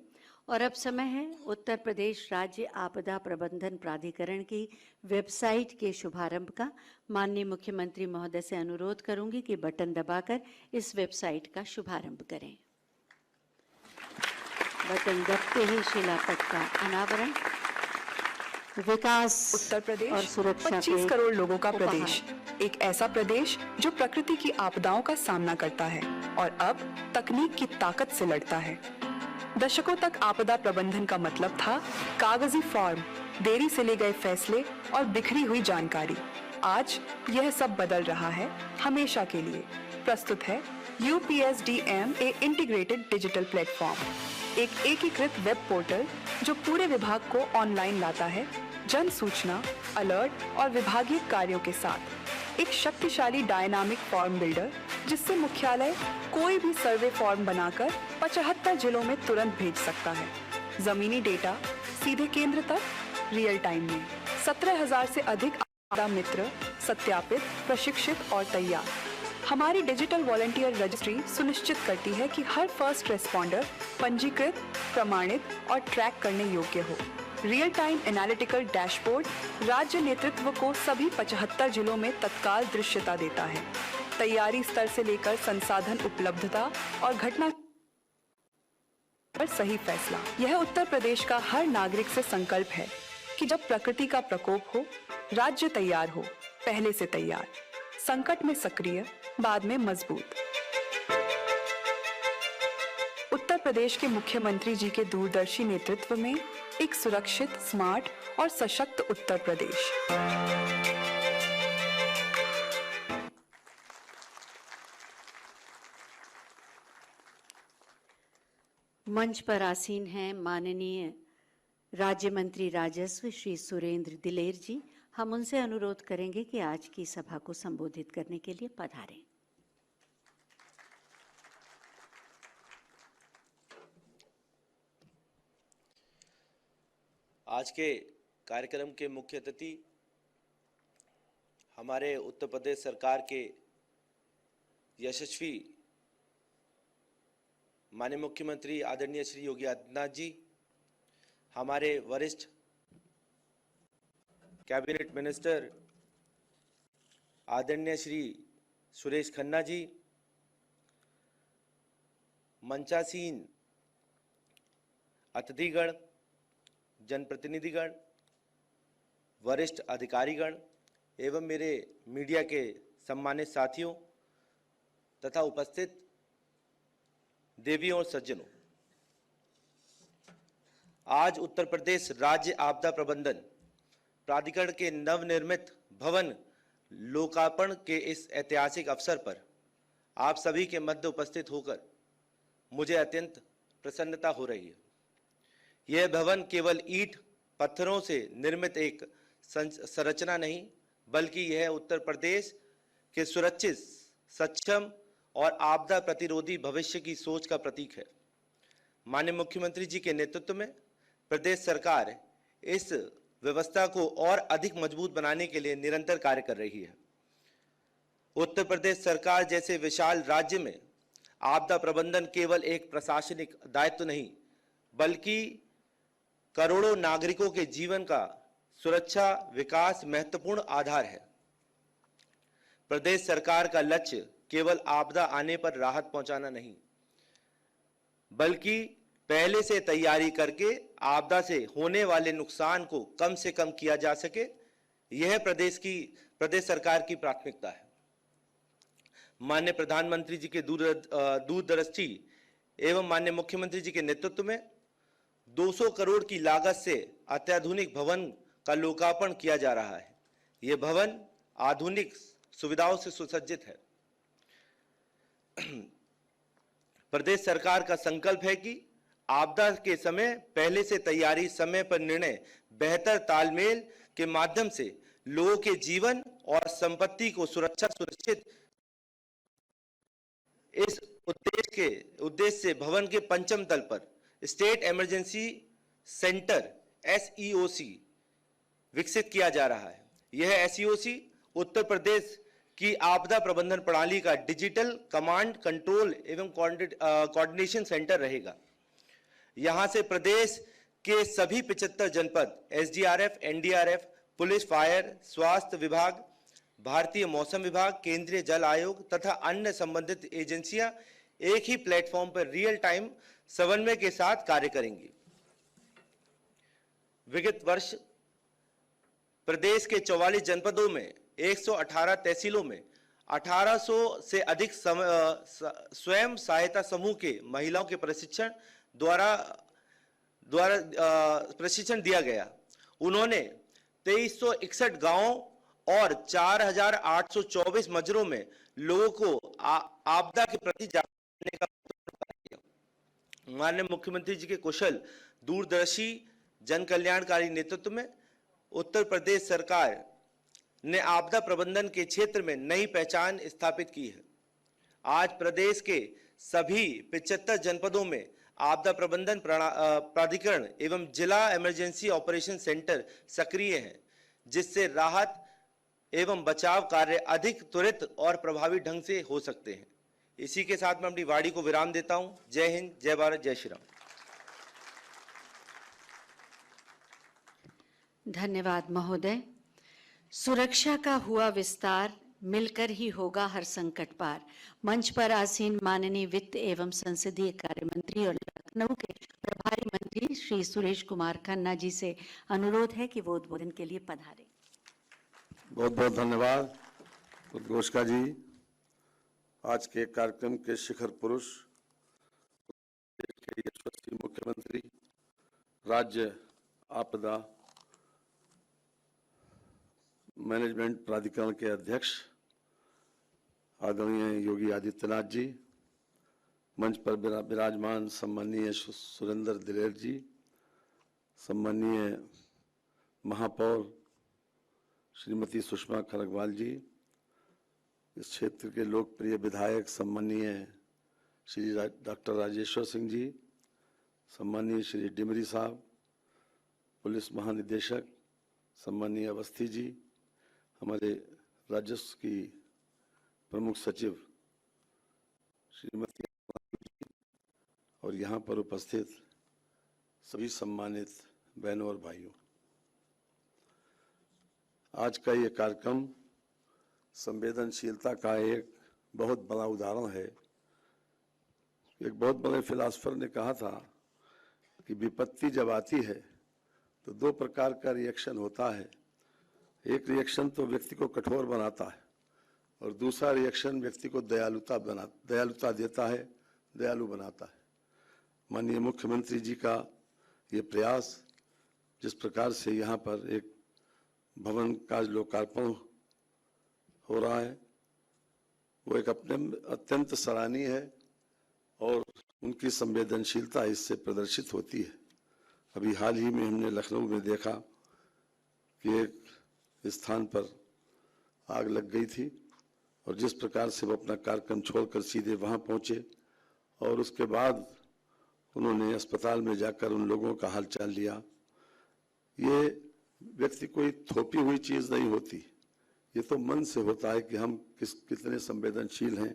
और अब समय है उत्तर प्रदेश राज्य आपदा प्रबंधन प्राधिकरण की वेबसाइट के शुभारंभ का। माननीय मुख्यमंत्री महोदय से अनुरोध करूंगी कि बटन दबाकर इस वेबसाइट का शुभारंभ करें। बटन दबते ही शिलापट का अनावरण। विकास उत्तर प्रदेश और सुरक्षा 25 करोड़ लोगों का प्रदेश, एक ऐसा प्रदेश जो प्रकृति की आपदाओं का सामना करता है और अब तकनीक की ताकत से लड़ता है। दशकों तक आपदा प्रबंधन का मतलब था कागजी फॉर्म, देरी से ले गए फैसले और बिखरी हुई जानकारी। आज यह सब बदल रहा है हमेशा के लिए। प्रस्तुत है UPSDM, ए इंटीग्रेटेड डिजिटल प्लेटफॉर्म, एक एकीकृत वेब पोर्टल जो पूरे विभाग को ऑनलाइन लाता है, जन सूचना, अलर्ट और विभागीय कार्यों के साथ। एक शक्तिशाली डायनामिक फॉर्म बिल्डर जिससे मुख्यालय कोई भी सर्वे फॉर्म बनाकर 75 जिलों में तुरंत भेज सकता है। जमीनी डेटा सीधे केंद्र तक रियल टाइम में। 17,000 से अधिक आपदा मित्र सत्यापित, प्रशिक्षित और तैयार। हमारी डिजिटल वॉलंटियर रजिस्ट्री सुनिश्चित करती है कि हर फर्स्ट रेस्पॉन्डर पंजीकृत, प्रमाणित और ट्रैक करने योग्य हो। रियल टाइम एनालिटिकल डैशबोर्ड राज्य नेतृत्व को सभी 75 जिलों में तत्काल दृश्यता देता है। तैयारी स्तर से लेकर संसाधन उपलब्धता और घटना पर सही फैसला, यह उत्तर प्रदेश का हर नागरिक से संकल्प है कि जब प्रकृति का प्रकोप हो, राज्य तैयार हो, पहले से तैयार, संकट में सक्रिय, बाद में मजबूत। उत्तर प्रदेश के मुख्यमंत्री जी के दूरदर्शी नेतृत्व में एक सुरक्षित, स्मार्ट और सशक्त उत्तर प्रदेश। मंच पर आसीन हैं माननीय राज्य मंत्री राजस्व श्री सुरेंद्र दिलेर जी। हम उनसे अनुरोध करेंगे कि आज की सभा को संबोधित करने के लिए पधारें। आज के कार्यक्रम के मुख्य अतिथि हमारे उत्तर प्रदेश सरकार के यशस्वी माननीय मुख्यमंत्री आदरणीय श्री योगी आदित्यनाथ जी, हमारे वरिष्ठ कैबिनेट मिनिस्टर आदरणीय श्री सुरेश खन्ना जी, मंचासीन अतिथिगण, जनप्रतिनिधिगण, वरिष्ठ अधिकारीगण एवं मेरे मीडिया के सम्मानित साथियों तथा उपस्थित देवियों और सज्जनों, आज उत्तर प्रदेश राज्य आपदा प्रबंधन प्राधिकरण के नवनिर्मित भवन लोकार्पण के इस ऐतिहासिक अवसर पर आप सभी के मध्य उपस्थित होकर मुझे अत्यंत प्रसन्नता हो रही है। यह भवन केवल ईंट पत्थरों से निर्मित एक संरचना नहीं, बल्कि यह उत्तर प्रदेश के सुरक्षित, सक्षम और आपदा प्रतिरोधी भविष्य की सोच का प्रतीक है। माननीय मुख्यमंत्री जी के नेतृत्व में प्रदेश सरकार इस व्यवस्था को और अधिक मजबूत बनाने के लिए निरंतर कार्य कर रही है। उत्तर प्रदेश सरकार जैसे विशाल राज्य में आपदा प्रबंधन केवल एक प्रशासनिक दायित्व नहीं, बल्कि करोड़ों नागरिकों के जीवन का सुरक्षा विकास महत्वपूर्ण आधार है। प्रदेश सरकार का लक्ष्य केवल आपदा आने पर राहत पहुंचाना नहीं, बल्कि पहले से तैयारी करके आपदा से होने वाले नुकसान को कम से कम किया जा सके, यह प्रदेश सरकार की प्राथमिकता है। माननीय प्रधानमंत्री जी के दूरदर्शी एवं माननीय मुख्यमंत्री जी के नेतृत्व में 200 करोड़ की लागत से अत्याधुनिक भवन का लोकार्पण किया जा रहा है। यह भवन आधुनिक सुविधाओं से सुसज्जित है। प्रदेश सरकार का संकल्प है कि आपदा के समय पहले से तैयारी, समय पर निर्णय, बेहतर तालमेल के माध्यम से लोगों के जीवन और संपत्ति को सुरक्षा सुनिश्चित। इस उद्देश्य से भवन के पंचम तल पर स्टेट इमरजेंसी सेंटर SEOC विकसित किया जा रहा है। यह SEOC उत्तर प्रदेश की आपदा प्रबंधन प्रणाली का डिजिटल कमांड, कंट्रोल एवं कोऑर्डिनेशन सेंटर रहेगा। यहां से प्रदेश के सभी 75 जनपद SDRF, NDRF, पुलिस, फायर, स्वास्थ्य विभाग, भारतीय मौसम विभाग, केंद्रीय जल आयोग तथा अन्य संबंधित एजेंसियां एक ही प्लेटफॉर्म पर रियल टाइम समन्वय के साथ कार्य करेंगी। विगत वर्ष प्रदेश के 44 जनपदों में 118 तहसीलों में 1800 से अधिक स्वयं सहायता समूह के महिलाओं के प्रशिक्षण द्वारा प्रशिक्षण दिया गया। उन्होंने 2361 गांवों और 4824 मजरों में लोगों को आपदा के प्रति जागरूक करने का किया। माननीय मुख्यमंत्री जी के कुशल दूरदर्शी जन कल्याणकारी नेतृत्व में उत्तर प्रदेश सरकार ने आपदा प्रबंधन के क्षेत्र में नई पहचान स्थापित की है। आज प्रदेश के सभी 75 जनपदों में आपदा प्रबंधन प्राधिकरण एवं जिला इमरजेंसी ऑपरेशन सेंटर सक्रिय हैं, जिससे राहत, एवं बचाव कार्य अधिक त्वरित और प्रभावी ढंग से हो सकते हैं। इसी के साथ मैं अपनी वाणी को विराम देता हूं। जय हिंद, जय भारत, जय श्री राम। धन्यवाद महोदय। सुरक्षा का हुआ विस्तार, मिलकर ही होगा हर संकट पार। मंच पर आसीन माननीय वित्त एवं संसदीय कार्य मंत्री और लखनऊ के प्रभारी मंत्री श्री सुरेश कुमार खन्ना जी से अनुरोध है कि वो उद्बोधन के लिए पधारें। बहुत बहुत धन्यवाद उद्घोषका जी। आज के कार्यक्रम के शिखर पुरुष के यशस्वी मुख्यमंत्री, राज्य आपदा मैनेजमेंट प्राधिकरण के अध्यक्ष आदरणीय योगी आदित्यनाथ जी, मंच पर विराजमान सम्माननीय सुरेंद्र दिलेर जी, सम्माननीय महापौर श्रीमती सुषमा खरगवाल जी, इस क्षेत्र के लोकप्रिय विधायक सम्माननीय श्री डॉक्टर राजेश्वर सिंह जी, सम्माननीय श्री डिमरी साहब, पुलिस महानिदेशक सम्माननीय अवस्थी जी, हमारे राजस्व की प्रमुख सचिव श्रीमती जी और यहाँ पर उपस्थित सभी सम्मानित बहनों और भाइयों, आज का ये कार्यक्रम संवेदनशीलता का एक बहुत बड़ा उदाहरण है। एक बहुत बड़े फिलासफर ने कहा था कि विपत्ति जब आती है तो दो प्रकार का रिएक्शन होता है। एक रिएक्शन तो व्यक्ति को कठोर बनाता है और दूसरा रिएक्शन व्यक्ति को दयालुता देता है, दयालु बनाता है। माननीय मुख्यमंत्री जी का ये प्रयास, जिस प्रकार से यहाँ पर एक भवन का लोकार्पण हो रहा है, वो एक अपने अत्यंत सराहनीय है और उनकी संवेदनशीलता इससे प्रदर्शित होती है। अभी हाल ही में हमने लखनऊ में देखा कि एक स्थान पर आग लग गई थी और जिस प्रकार से वो अपना कार्यक्रम छोड़कर सीधे वहां पहुंचे और उसके बाद उन्होंने अस्पताल में जाकर उन लोगों का हालचाल लिया। ये व्यक्ति कोई थोपी हुई चीज नहीं होती, ये तो मन से होता है कि हम कितने संवेदनशील हैं।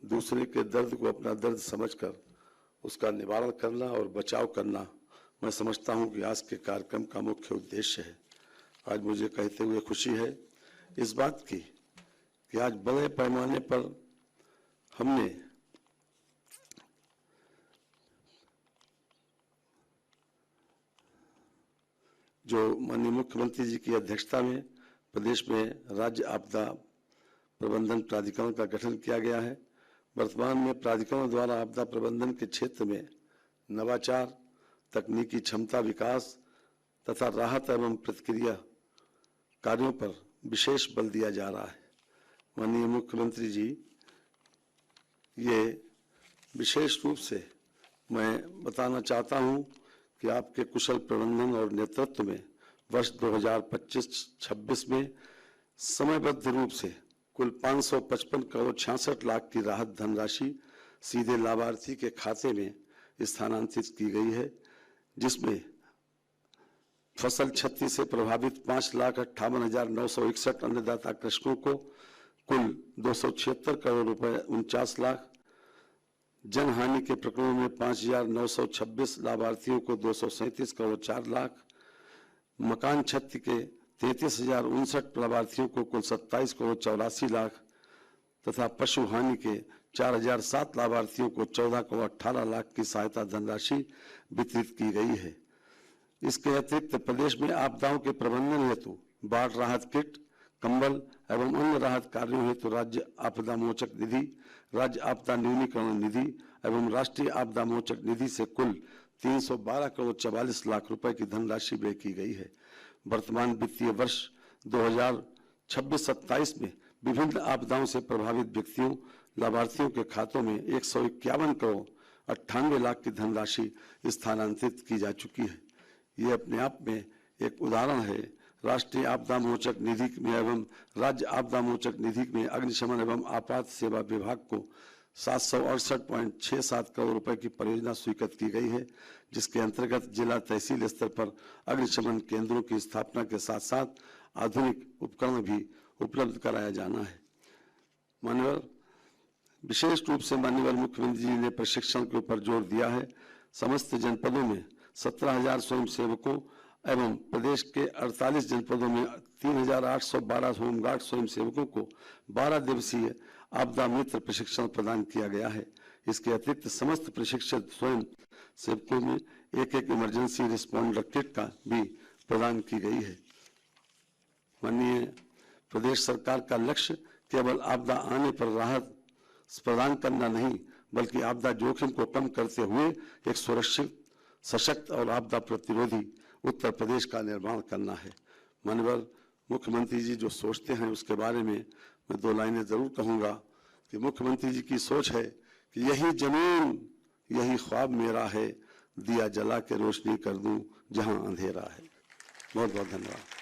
दूसरे के दर्द को अपना दर्द समझकर उसका निवारण करना और बचाव करना, मैं समझता हूं कि आज के कार्यक्रम का मुख्य उद्देश्य है। आज मुझे कहते हुए खुशी है इस बात की कि आज बड़े पैमाने पर हमने जो माननीय मुख्यमंत्री जी की अध्यक्षता में प्रदेश में राज्य आपदा प्रबंधन प्राधिकरण का गठन किया गया है। वर्तमान में प्राधिकरण द्वारा आपदा प्रबंधन के क्षेत्र में नवाचार, तकनीकी क्षमता विकास तथा राहत एवं प्रतिक्रिया कार्यों पर विशेष बल दिया जा रहा है। माननीय मुख्यमंत्री जी, ये विशेष रूप से मैं बताना चाहता हूं कि आपके कुशल प्रबंधन और नेतृत्व में वर्ष 2025-26 में समयबद्ध रूप से कुल 555 करोड़ 66 लाख की राहत धनराशि सीधे लाभार्थी के खाते में स्थानांतरित की गई है, जिसमें फसल क्षति से प्रभावित 5,58,961 अन्नदाता कृषकों को कुल 276 करोड़ रुपए 49 लाख, जन हानि के प्रकरणों में 5,926 लाभार्थियों को 237 करोड़ 4 लाख, मकान क्षति के 33,059 लाभार्थियों को कुल 27 करोड़ 84 लाख तथा पशु हानि के 4,007 लाभार्थियों को 14 करोड़ 18 लाख की सहायता धनराशि वितरित की गई है। इसके अतिरिक्त प्रदेश में आपदाओं के प्रबंधन हेतु बाढ़ राहत किट, कंबल एवं अन्य राहत कार्यों हेतु राज्य आपदा मोचक निधि, राज्य आपदा न्यूनीकरण निधि एवं राष्ट्रीय आपदा मोचक निधि से कुल 312 करोड़ 44 लाख रुपए की धनराशि व्यय की गई है। वर्तमान वित्तीय वर्ष 2026-27 में विभिन्न आपदाओं से प्रभावित व्यक्तियों लाभार्थियों के खातों में 151 करोड़ 98 लाख की धनराशि स्थानांतरित की जा चुकी है। ये अपने आप में एक उदाहरण है। राष्ट्रीय आपदा मोचक निधि में एवं राज्य आपदा मोचक निधि में अग्निशमन एवं आपात सेवा विभाग को 768.67 करोड़ रुपए की परियोजना स्वीकृत की गई है, जिसके अंतर्गत जिला तहसील स्तर पर अग्निशमन केंद्रों की स्थापना के साथ साथ आधुनिक उपकरण भी उपलब्ध कराया जाना है। माननीय विशेष रूप से माननीय मुख्यमंत्री जी ने प्रशिक्षण के ऊपर जोर दिया है। समस्त जनपदों में 17,000 स्वयं सेवकों एवं प्रदेश के 48 जनपदों में 3,812 होमगार्ड स्वयं सेवकों को 12 दिवसीय आपदा मित्र प्रशिक्षण प्रदान किया गया है। इसके अतिरिक्त समस्त प्रशिक्षित स्वयं सेवकों में एक इमरजेंसी रिस्पॉन्डर किट का भी प्रदान की गई है। माननीय प्रदेश सरकार का लक्ष्य केवल आपदा आने पर राहत प्रदान करना नहीं, बल्कि आपदा जोखिम को कम करते हुए एक सुरक्षित, सशक्त और आपदा प्रतिरोधी उत्तर प्रदेश का निर्माण करना है। माननीय मुख्यमंत्री जी जो सोचते हैं उसके बारे में मैं 2 लाइनें जरूर कहूँगा कि मुख्यमंत्री जी की सोच है कि यही जमीन यही ख्वाब मेरा है, दिया जला के रोशनी कर दूं जहां अंधेरा है। बहुत बहुत धन्यवाद।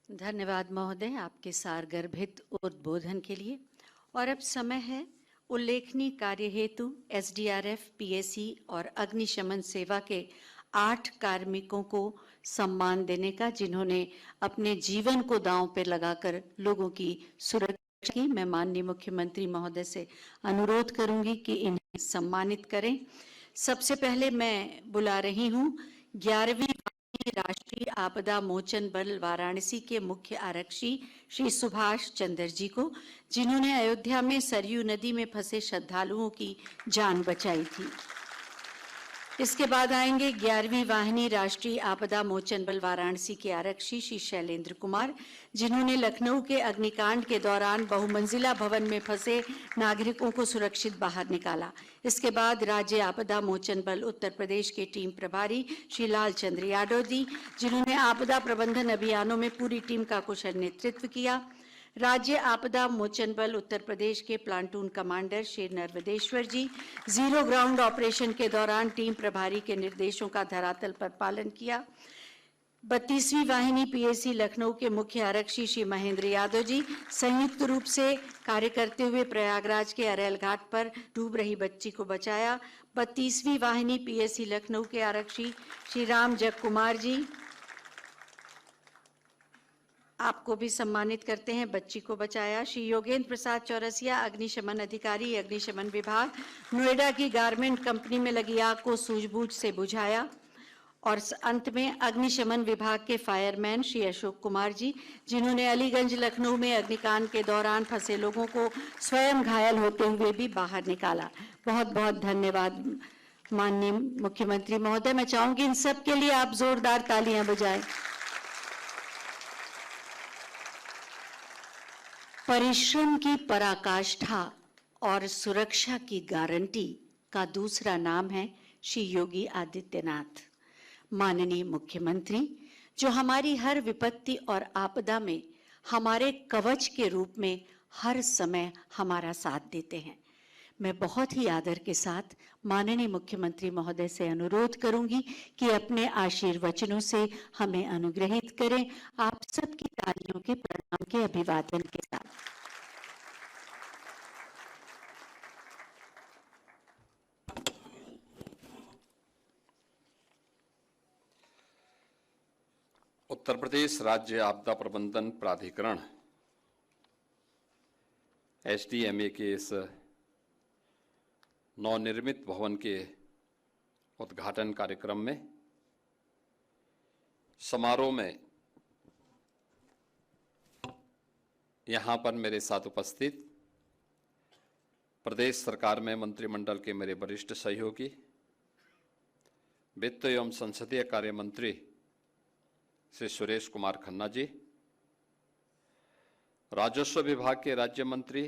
धन्यवाद महोदय आपके सारगर्भित उद्बोधन के लिए। और अब समय है उल्लेखनीय कार्य हेतु एसडीआरएफ, पीएसी और अग्निशमन सेवा के 8 कार्मिकों को सम्मान देने का, जिन्होंने अपने जीवन को दांव पर लगाकर लोगों की सुरक्षा की। मैं माननीय मुख्यमंत्री महोदय से अनुरोध करूंगी कि इन्हें सम्मानित करें। सबसे पहले मैं बुला रही हूं 11वीं राष्ट्रीय आपदा मोचन बल वाराणसी के मुख्य आरक्षी श्री सुभाष चंद्र जी को, जिन्होंने अयोध्या में सरयू नदी में फंसे श्रद्धालुओं की जान बचाई थी। इसके बाद आएंगे 11वीं वाहिनी राष्ट्रीय आपदा मोचन बल वाराणसी के आरक्षी श्री शैलेंद्र कुमार, जिन्होंने लखनऊ के अग्निकांड के दौरान बहुमंजिला भवन में फंसे नागरिकों को सुरक्षित बाहर निकाला। इसके बाद राज्य आपदा मोचन बल उत्तर प्रदेश के टीम प्रभारी श्री लाल चंद्र यादव जी, जिन्होंने आपदा प्रबंधन अभियानों में पूरी टीम का कुशल नेतृत्व किया। राज्य आपदा मोचन बल उत्तर प्रदेश के प्लाटून कमांडर श्री नर्वदेश्वर जी, जीरो ग्राउंड ऑपरेशन के दौरान टीम प्रभारी के निर्देशों का धरातल पर पालन किया। 32वीं वाहिनी पीएसी लखनऊ के मुख्य आरक्षी श्री महेंद्र यादव जी, संयुक्त रूप से कार्य करते हुए प्रयागराज के अरेल घाट पर डूब रही बच्ची को बचाया। 32वीं वाहिनी पीएसी लखनऊ के आरक्षी श्री राम जग कुमार जी, आपको भी सम्मानित करते हैं, बच्ची को बचाया। श्री योगेंद्र प्रसाद चौरसिया, अग्निशमन अधिकारी, अग्निशमन विभाग, नोएडा की गारमेंट कंपनी में लगी आग को सूझबूझ से बुझाया। और अंत में अग्निशमन विभाग के फायरमैन श्री अशोक कुमार जी, जिन्होंने अलीगंज लखनऊ में अग्निकांड के दौरान फंसे लोगों को स्वयं घायल होते हुए भी बाहर निकाला। बहुत बहुत धन्यवाद माननीय मुख्यमंत्री महोदय। मैं चाहूंगी इन सब के लिए आप जोरदार तालियां बजाएं। परिश्रम की पराकाष्ठा और सुरक्षा की गारंटी का दूसरा नाम है श्री योगी आदित्यनाथ। माननीय मुख्यमंत्री, जो हमारी हर विपत्ति और आपदा में हमारे कवच के रूप में हर समय हमारा साथ देते हैं। मैं बहुत ही आदर के साथ माननीय मुख्यमंत्री महोदय से अनुरोध करूंगी कि अपने आशीर्वचनों से हमें अनुग्रहित करें। आप सबकी तालियों के प्रणाम के अभिवादन के साथ। उत्तर प्रदेश राज्य आपदा प्रबंधन प्राधिकरण एसडीएमए के इस नवनिर्मित भवन के उद्घाटन कार्यक्रम में समारोह में यहाँ पर मेरे साथ उपस्थित प्रदेश सरकार में मंत्रिमंडल के मेरे वरिष्ठ सहयोगी, वित्त एवं संसदीय कार्य मंत्री श्री सुरेश कुमार खन्ना जी, राजस्व विभाग के राज्य मंत्री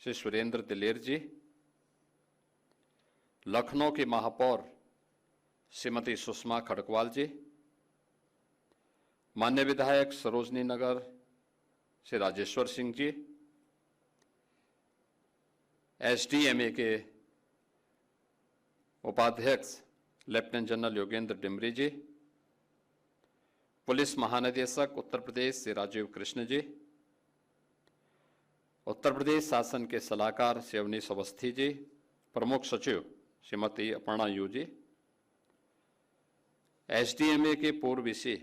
श्री सुरेंद्र दिलेर जी, लखनऊ की महापौर श्रीमती सुषमा खड़कवाल जी, मान्य विधायक सरोजनी नगर श्री राजेश्वर सिंह जी, एसडीएमए के उपाध्यक्ष लेफ्टिनेंट जनरल योगेंद्र डिमरी जी, पुलिस महानिदेशक उत्तर प्रदेश श्री राजीव कृष्ण जी, उत्तर प्रदेश शासन के सलाहकार श्री अवनीश अवस्थी जी, प्रमुख सचिव श्रीमती अपर्णा यू जी, एसडीएमए के पूर्व VC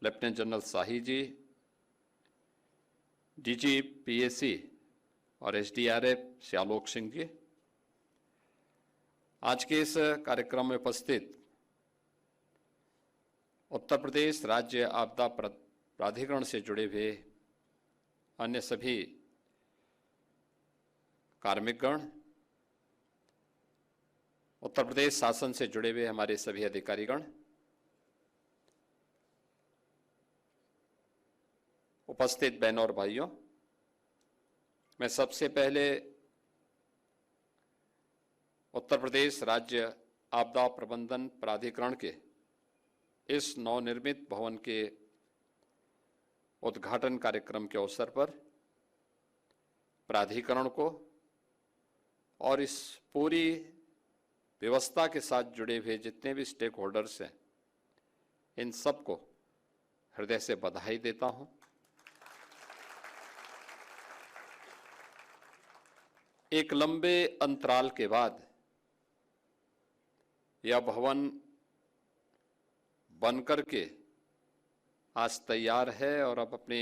lieutenant general Shahi ji, DG PAC और एसडीआरएफ श्री आलोक सिंह जी, आज के इस कार्यक्रम में उपस्थित उत्तर प्रदेश राज्य आपदा प्राधिकरण से जुड़े हुए अन्य सभी कार्मिकगण, उत्तर प्रदेश शासन से जुड़े हुए हमारे सभी अधिकारीगण, उपस्थित बहनों और भाइयों, मैं सबसे पहले उत्तर प्रदेश राज्य आपदा प्रबंधन प्राधिकरण के इस नवनिर्मित भवन के उद्घाटन कार्यक्रम के अवसर पर प्राधिकरण को और इस पूरी व्यवस्था के साथ जुड़े हुए जितने भी स्टेक होल्डर्स हैं, इन सबको हृदय से बधाई देता हूं। एक लंबे अंतराल के बाद यह भवन बनकर के आज तैयार है और अब अपने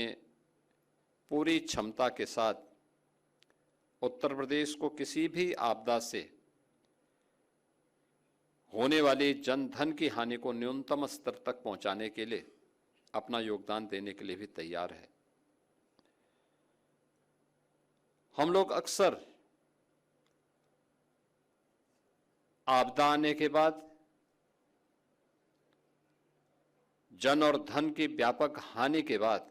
पूरी क्षमता के साथ उत्तर प्रदेश को किसी भी आपदा से होने वाली जन धन की हानि को न्यूनतम स्तर तक पहुंचाने के लिए अपना योगदान देने के लिए भी तैयार है। हम लोग अक्सर आपदा आने के बाद जन और धन की व्यापक हानि के बाद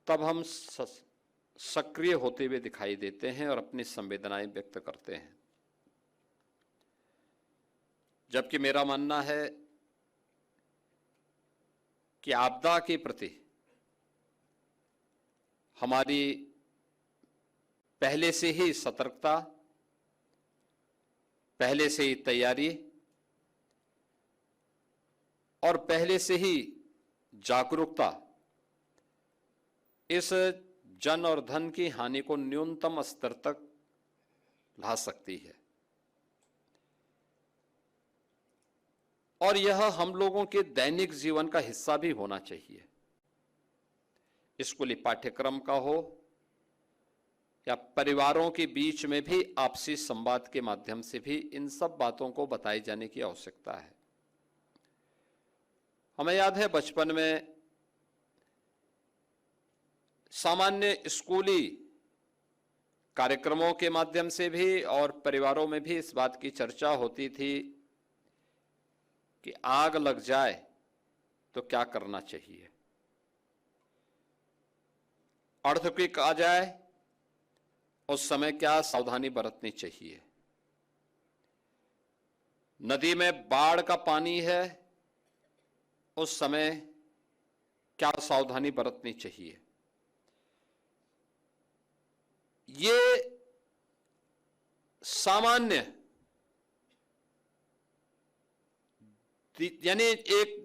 तब हम सक्रिय होते हुए दिखाई देते हैं और अपनी संवेदनाएं व्यक्त करते हैं, जबकि मेरा मानना है कि आपदा के प्रति हमारी पहले से ही सतर्कता, पहले से ही तैयारी और पहले से ही जागरूकता इस जन और धन की हानि को न्यूनतम स्तर तक ला सकती है। और यह हम लोगों के दैनिक जीवन का हिस्सा भी होना चाहिए। स्कूली पाठ्यक्रम का हो या परिवारों के बीच में भी आपसी संवाद के माध्यम से भी इन सब बातों को बताए जाने की आवश्यकता है। हमें याद है बचपन में सामान्य स्कूली कार्यक्रमों के माध्यम से भी और परिवारों में भी इस बात की चर्चा होती थी कि आग लग जाए तो क्या करना चाहिए, अर्थक्वेक आ जाए उस समय क्या सावधानी बरतनी चाहिए, नदी में बाढ़ का पानी है उस समय क्या सावधानी बरतनी चाहिए। ये सामान्य यानी एक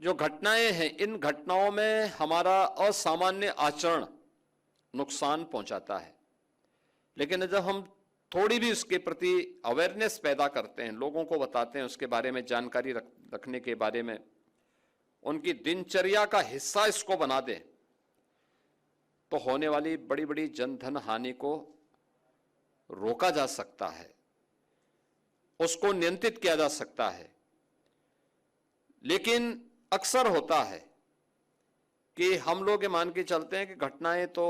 जो घटनाएं हैं, इन घटनाओं में हमारा असामान्य आचरण नुकसान पहुंचाता है, लेकिन जब हम थोड़ी भी उसके प्रति अवेयरनेस पैदा करते हैं, लोगों को बताते हैं, उसके बारे में जानकारी रखने के बारे में उनकी दिनचर्या का हिस्सा इसको बना दें, तो होने वाली बड़ी बड़ी जनधन हानि को रोका जा सकता है, उसको नियंत्रित किया जा सकता है। लेकिन अक्सर होता है कि हम लोग ये मान के चलते हैं कि घटनाएं तो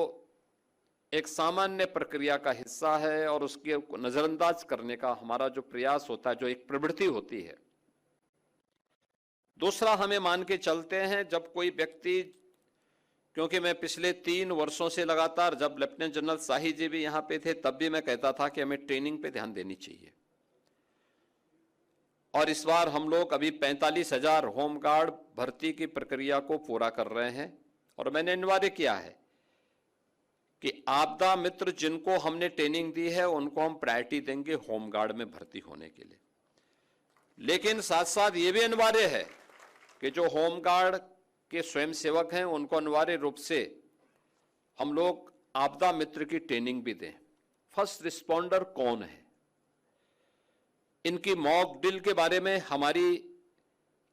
एक सामान्य प्रक्रिया का हिस्सा है और उसके नजरअंदाज करने का हमारा जो प्रयास होता है, जो एक प्रवृत्ति होती है। दूसरा, हमें मान के चलते हैं जब कोई व्यक्ति, क्योंकि मैं पिछले 3 वर्षों से लगातार, जब लेफ्टिनेंट जनरल शाही जी भी यहां पे थे तब भी मैं कहता था कि हमें ट्रेनिंग पे ध्यान देनी चाहिए, और इस बार हम लोग अभी 45,000 होमगार्ड भर्ती की प्रक्रिया को पूरा कर रहे हैं और मैंने अनिवार्य किया है कि आपदा मित्र जिनको हमने ट्रेनिंग दी है उनको हम प्रायोरिटी देंगे होमगार्ड में भर्ती होने के लिए। लेकिन साथ साथ ये भी अनिवार्य है कि जो होमगार्ड के स्वयंसेवक हैं उनको अनिवार्य रूप से हम लोग आपदा मित्र की ट्रेनिंग भी दें। फर्स्ट रिस्पॉन्डर कौन है, इनकी मॉक ड्रिल के बारे में हमारी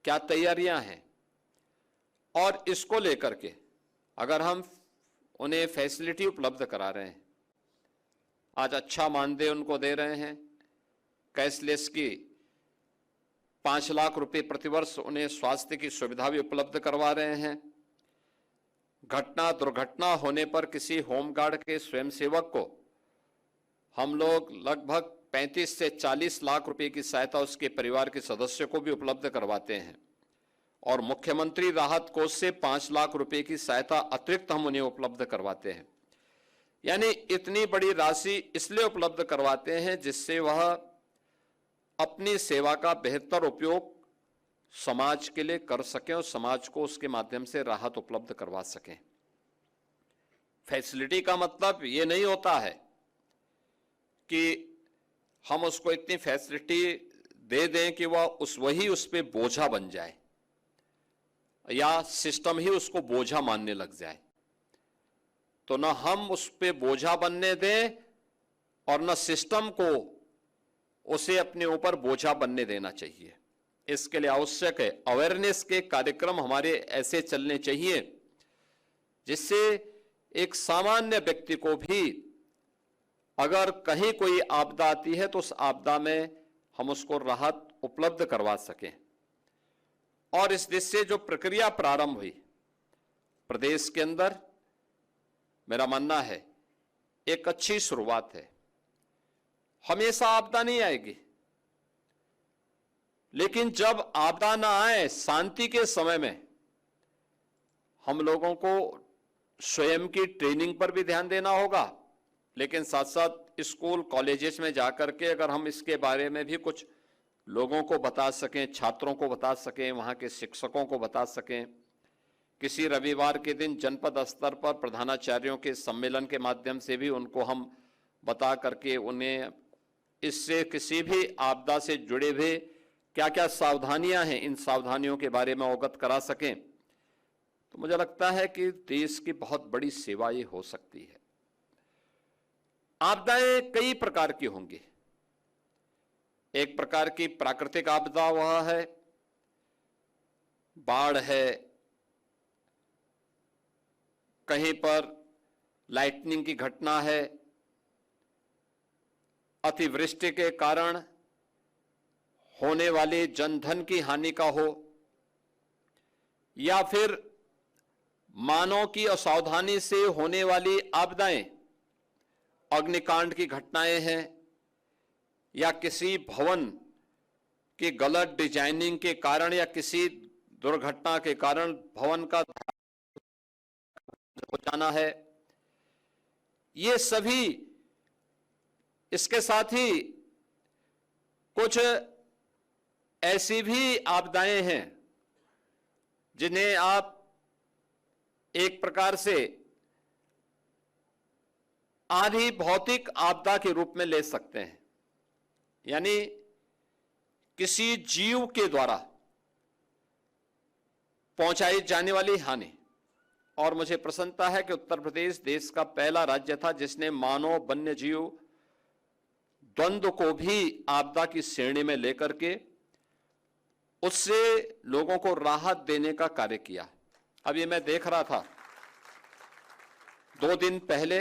क्या तैयारियां हैं, और इसको लेकर के अगर हम उन्हें फैसिलिटी उपलब्ध करा रहे हैं, आज अच्छा मानदेय उनको दे रहे हैं, कैशलेस की 5 लाख रुपए प्रतिवर्ष उन्हें स्वास्थ्य की सुविधा भी उपलब्ध करवा रहे हैं, घटना दुर्घटना होने पर किसी होमगार्ड के स्वयंसेवक को हम लोग लगभग 35 से 40 लाख रुपए की सहायता उसके परिवार के सदस्य को भी उपलब्ध करवाते हैं, और मुख्यमंत्री राहत कोष से 5 लाख रुपए की सहायता अतिरिक्त हम उन्हें उपलब्ध करवाते हैं। यानी इतनी बड़ी राशि इसलिए उपलब्ध करवाते हैं जिससे वह अपनी सेवा का बेहतर उपयोग समाज के लिए कर सकें और समाज को उसके माध्यम से राहत उपलब्ध करवा सकें। फैसिलिटी का मतलब ये नहीं होता है कि हम उसको इतनी फैसिलिटी दे दें कि वह वही उस पे बोझा बन जाए या सिस्टम ही उसको बोझा मानने लग जाए। तो न हम उस पे बोझा बनने दें और न सिस्टम को उसे अपने ऊपर बोझा बनने देना चाहिए। इसके लिए आवश्यक है अवेयरनेस के कार्यक्रम हमारे ऐसे चलने चाहिए जिससे एक सामान्य व्यक्ति को भी अगर कहीं कोई आपदा आती है तो उस आपदा में हम उसको राहत उपलब्ध करवा सकें। और इस दिशा से जो प्रक्रिया प्रारंभ हुई प्रदेश के अंदर, मेरा मानना है एक अच्छी शुरुआत है। हमेशा आपदा नहीं आएगी, लेकिन जब आपदा ना आए, शांति के समय में हम लोगों को स्वयं की ट्रेनिंग पर भी ध्यान देना होगा, लेकिन साथ साथ स्कूल कॉलेजेस में जाकर के अगर हम इसके बारे में भी कुछ लोगों को बता सकें, छात्रों को बता सकें, वहां के शिक्षकों को बता सकें, किसी रविवार के दिन जनपद स्तर पर प्रधानाचार्यों के सम्मेलन के माध्यम से भी उनको हम बता करके उन्हें इससे किसी भी आपदा से जुड़े हुए क्या क्या सावधानियां हैं, इन सावधानियों के बारे में अवगत करा सकें, तो मुझे लगता है कि देश की बहुत बड़ी सेवा ये हो सकती है। आपदाएं कई प्रकार की होंगी। एक प्रकार की प्राकृतिक आपदा वह है, बाढ़ है, कहीं पर लाइटनिंग की घटना है, अतिवृष्टि के कारण होने वाली जनधन की हानि का हो, या फिर मानव की असावधानी से होने वाली आपदाएं, अग्निकांड की घटनाएं हैं, या किसी भवन की गलत डिजाइनिंग के कारण या किसी दुर्घटना के कारण भवन का हो जाना है। ये सभी, इसके साथ ही कुछ ऐसी भी आपदाएं हैं जिन्हें आप एक प्रकार से आधी भौतिक आपदा के रूप में ले सकते हैं, यानी किसी जीव के द्वारा पहुंचाई जाने वाली हानि। और मुझे प्रसन्नता है कि उत्तर प्रदेश देश का पहला राज्य था जिसने मानव वन्य जीव द्वंद्व को भी आपदा की श्रेणी में लेकर के उससे लोगों को राहत देने का कार्य किया। अब ये मैं देख रहा था, 2 दिन पहले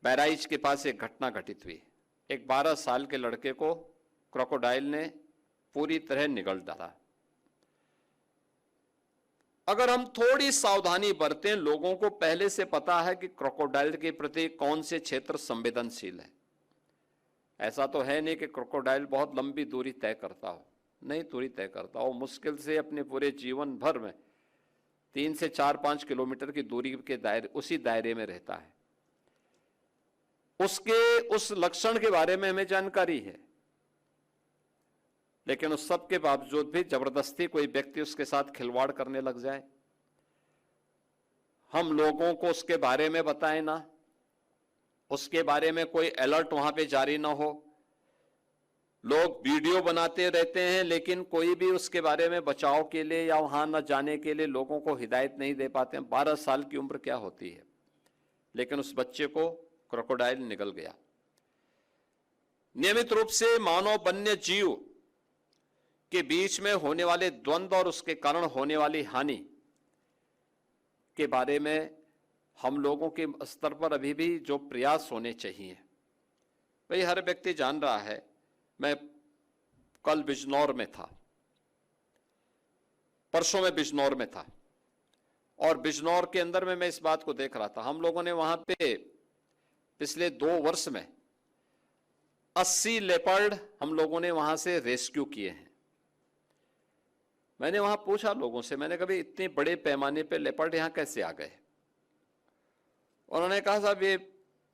बहराइच के पास एक घटना घटित हुई। एक 12 साल के लड़के को क्रोकोडाइल ने पूरी तरह निगल डाला। अगर हम थोड़ी सावधानी बरतें, लोगों को पहले से पता है कि क्रोकोडाइल के प्रति कौन से क्षेत्र संवेदनशील है। ऐसा तो है नहीं कि क्रोकोडाइल बहुत लंबी दूरी तय करता हो, नहीं दूरी तय करता हो, मुश्किल से अपने पूरे जीवन भर में 3 से 4-5 किलोमीटर की दूरी के दायरे, उसी दायरे में रहता है। उसके उस लक्षण के बारे में हमें जानकारी है, लेकिन उस सब के बावजूद भी जबरदस्ती कोई व्यक्ति उसके साथ खिलवाड़ करने लग जाए, हम लोगों को उसके बारे में बताएं ना, उसके बारे में कोई अलर्ट वहां पे जारी ना हो। लोग वीडियो बनाते रहते हैं लेकिन कोई भी उसके बारे में बचाव के लिए या वहां न जाने के लिए लोगों को हिदायत नहीं दे पाते हैं। 12 साल की उम्र क्या होती है, लेकिन उस बच्चे को क्रोकोडाइल निगल गया। नियमित रूप से मानव वन्य जीव के बीच में होने वाले द्वंद्व और उसके कारण होने वाली हानि के बारे में हम लोगों के स्तर पर अभी भी जो प्रयास होने चाहिए, भाई हर व्यक्ति जान रहा है। मैं कल बिजनौर में था, परसों में बिजनौर में था, और बिजनौर के अंदर में मैं इस बात को देख रहा था। हम लोगों ने वहां पे पिछले 2 वर्ष में 80 लेपर्ड हम लोगों ने वहां से रेस्क्यू किए हैं। मैंने वहां पूछा लोगों से, मैंने कभी इतने बड़े पैमाने पे लेपर्ड यहां कैसे आ गए? उन्होंने कहा साहब ये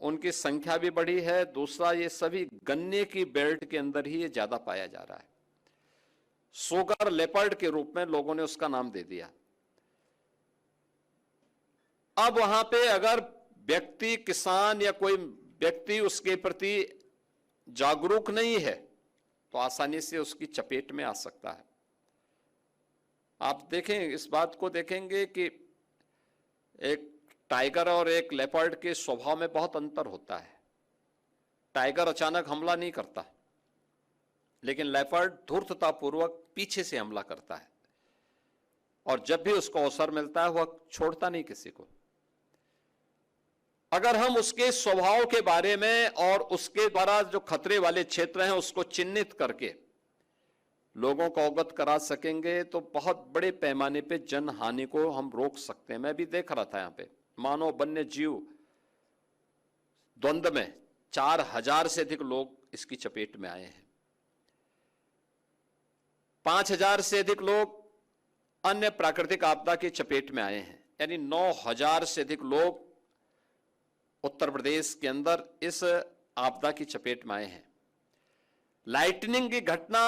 उनकी संख्या भी बढ़ी है, दूसरा ये सभी गन्ने की बेल्ट के अंदर ही ये ज्यादा पाया जा रहा है। सोगर लेपर्ड के रूप में लोगों ने उसका नाम दे दिया। अब वहां पे अगर व्यक्ति, किसान या कोई व्यक्ति उसके प्रति जागरूक नहीं है तो आसानी से उसकी चपेट में आ सकता है। आप देखें, इस बात को देखेंगे कि एक टाइगर और एक लेपर्ड के स्वभाव में बहुत अंतर होता है। टाइगर अचानक हमला नहीं करता, लेकिन लेपर्ड धूर्ततापूर्वक पीछे से हमला करता है, और जब भी उसको अवसर मिलता है वह छोड़ता नहीं किसी को। अगर हम उसके स्वभाव के बारे में और उसके द्वारा जो खतरे वाले क्षेत्र हैं उसको चिन्हित करके लोगों को अवगत करा सकेंगे तो बहुत बड़े पैमाने पे जन हानि को हम रोक सकते हैं। मैं भी देख रहा था, यहां पे मानव वन्य जीव द्वंद्व में 4000 से अधिक लोग इसकी चपेट में आए हैं। 5000 से अधिक लोग अन्य प्राकृतिक आपदा की चपेट में आए हैं, यानी 9000 से अधिक लोग उत्तर प्रदेश के अंदर इस आपदा की चपेट में आए हैं। लाइटनिंग की घटना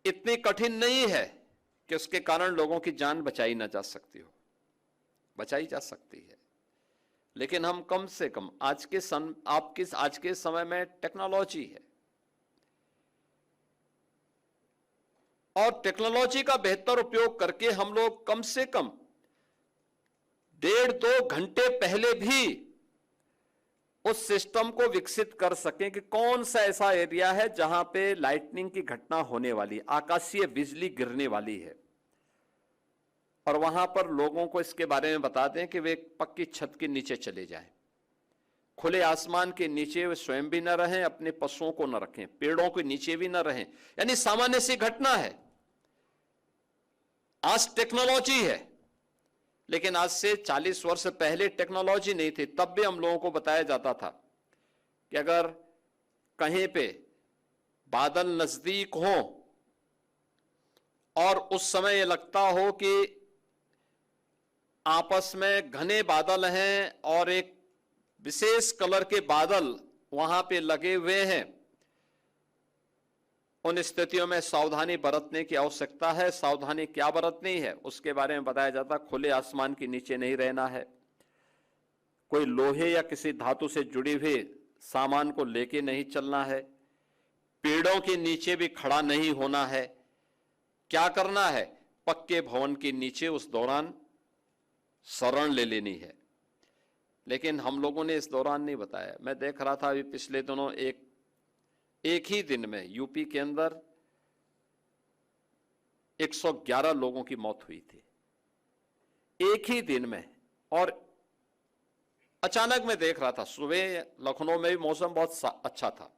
इतनी कठिन नहीं है कि उसके कारण लोगों की जान बचाई ना जा सकती हो, बचाई जा सकती है। लेकिन हम कम से कम आज के समय में टेक्नोलॉजी है, और टेक्नोलॉजी का बेहतर उपयोग करके हम लोग कम से कम 1.5-2 घंटे पहले भी उस सिस्टम को विकसित कर सकें कि कौन सा ऐसा एरिया है जहां पे लाइटनिंग की घटना होने वाली, आकाशीय बिजली गिरने वाली है, और वहां पर लोगों को इसके बारे में बता दें कि वे पक्की छत के नीचे चले जाएं, खुले आसमान के नीचे वे स्वयं भी न रहें, अपने पशुओं को न रखें, पेड़ों के नीचे भी न रहें। यानी सामान्य सी घटना है। आज टेक्नोलॉजी है, लेकिन आज से 40 वर्ष पहले टेक्नोलॉजी नहीं थी। तब भी हम लोगों को बताया जाता था कि अगर कहीं पे बादल नजदीक हो और उस समय ये लगता हो कि आपस में घने बादल हैं और एक विशेष कलर के बादल वहां पे लगे हुए हैं, उन स्थितियों में सावधानी बरतने की आवश्यकता है। सावधानी क्या बरतनी है उसके बारे में बताया जाता। खुले आसमान के नीचे नहीं रहना है, कोई लोहे या किसी धातु से जुड़ी हुई सामान को लेके नहीं चलना है, पेड़ों के नीचे भी खड़ा नहीं होना है। क्या करना है, पक्के भवन के नीचे उस दौरान शरण ले लेनी है। लेकिन हम लोगों ने इस दौरान नहीं बताया। मैं देख रहा था अभी पिछले दिनों एक ही दिन में यूपी के अंदर 111 लोगों की मौत हुई थी, एक ही दिन में। और अचानक मैं देख रहा था, सुबह लखनऊ में भी मौसम बहुत अच्छा था,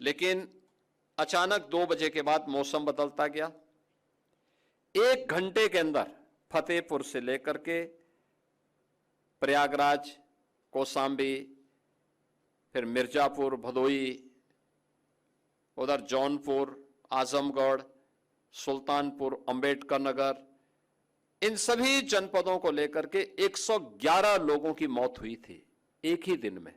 लेकिन अचानक 2 बजे के बाद मौसम बदलता गया। 1 घंटे के अंदर फतेहपुर से लेकर के प्रयागराज, कौशाम्बी, फिर मिर्जापुर, भदोई, उधर जौनपुर, आजमगढ़, सुल्तानपुर, अंबेडकर नगर, इन सभी जनपदों को लेकर के 111 लोगों की मौत हुई थी एक ही दिन में।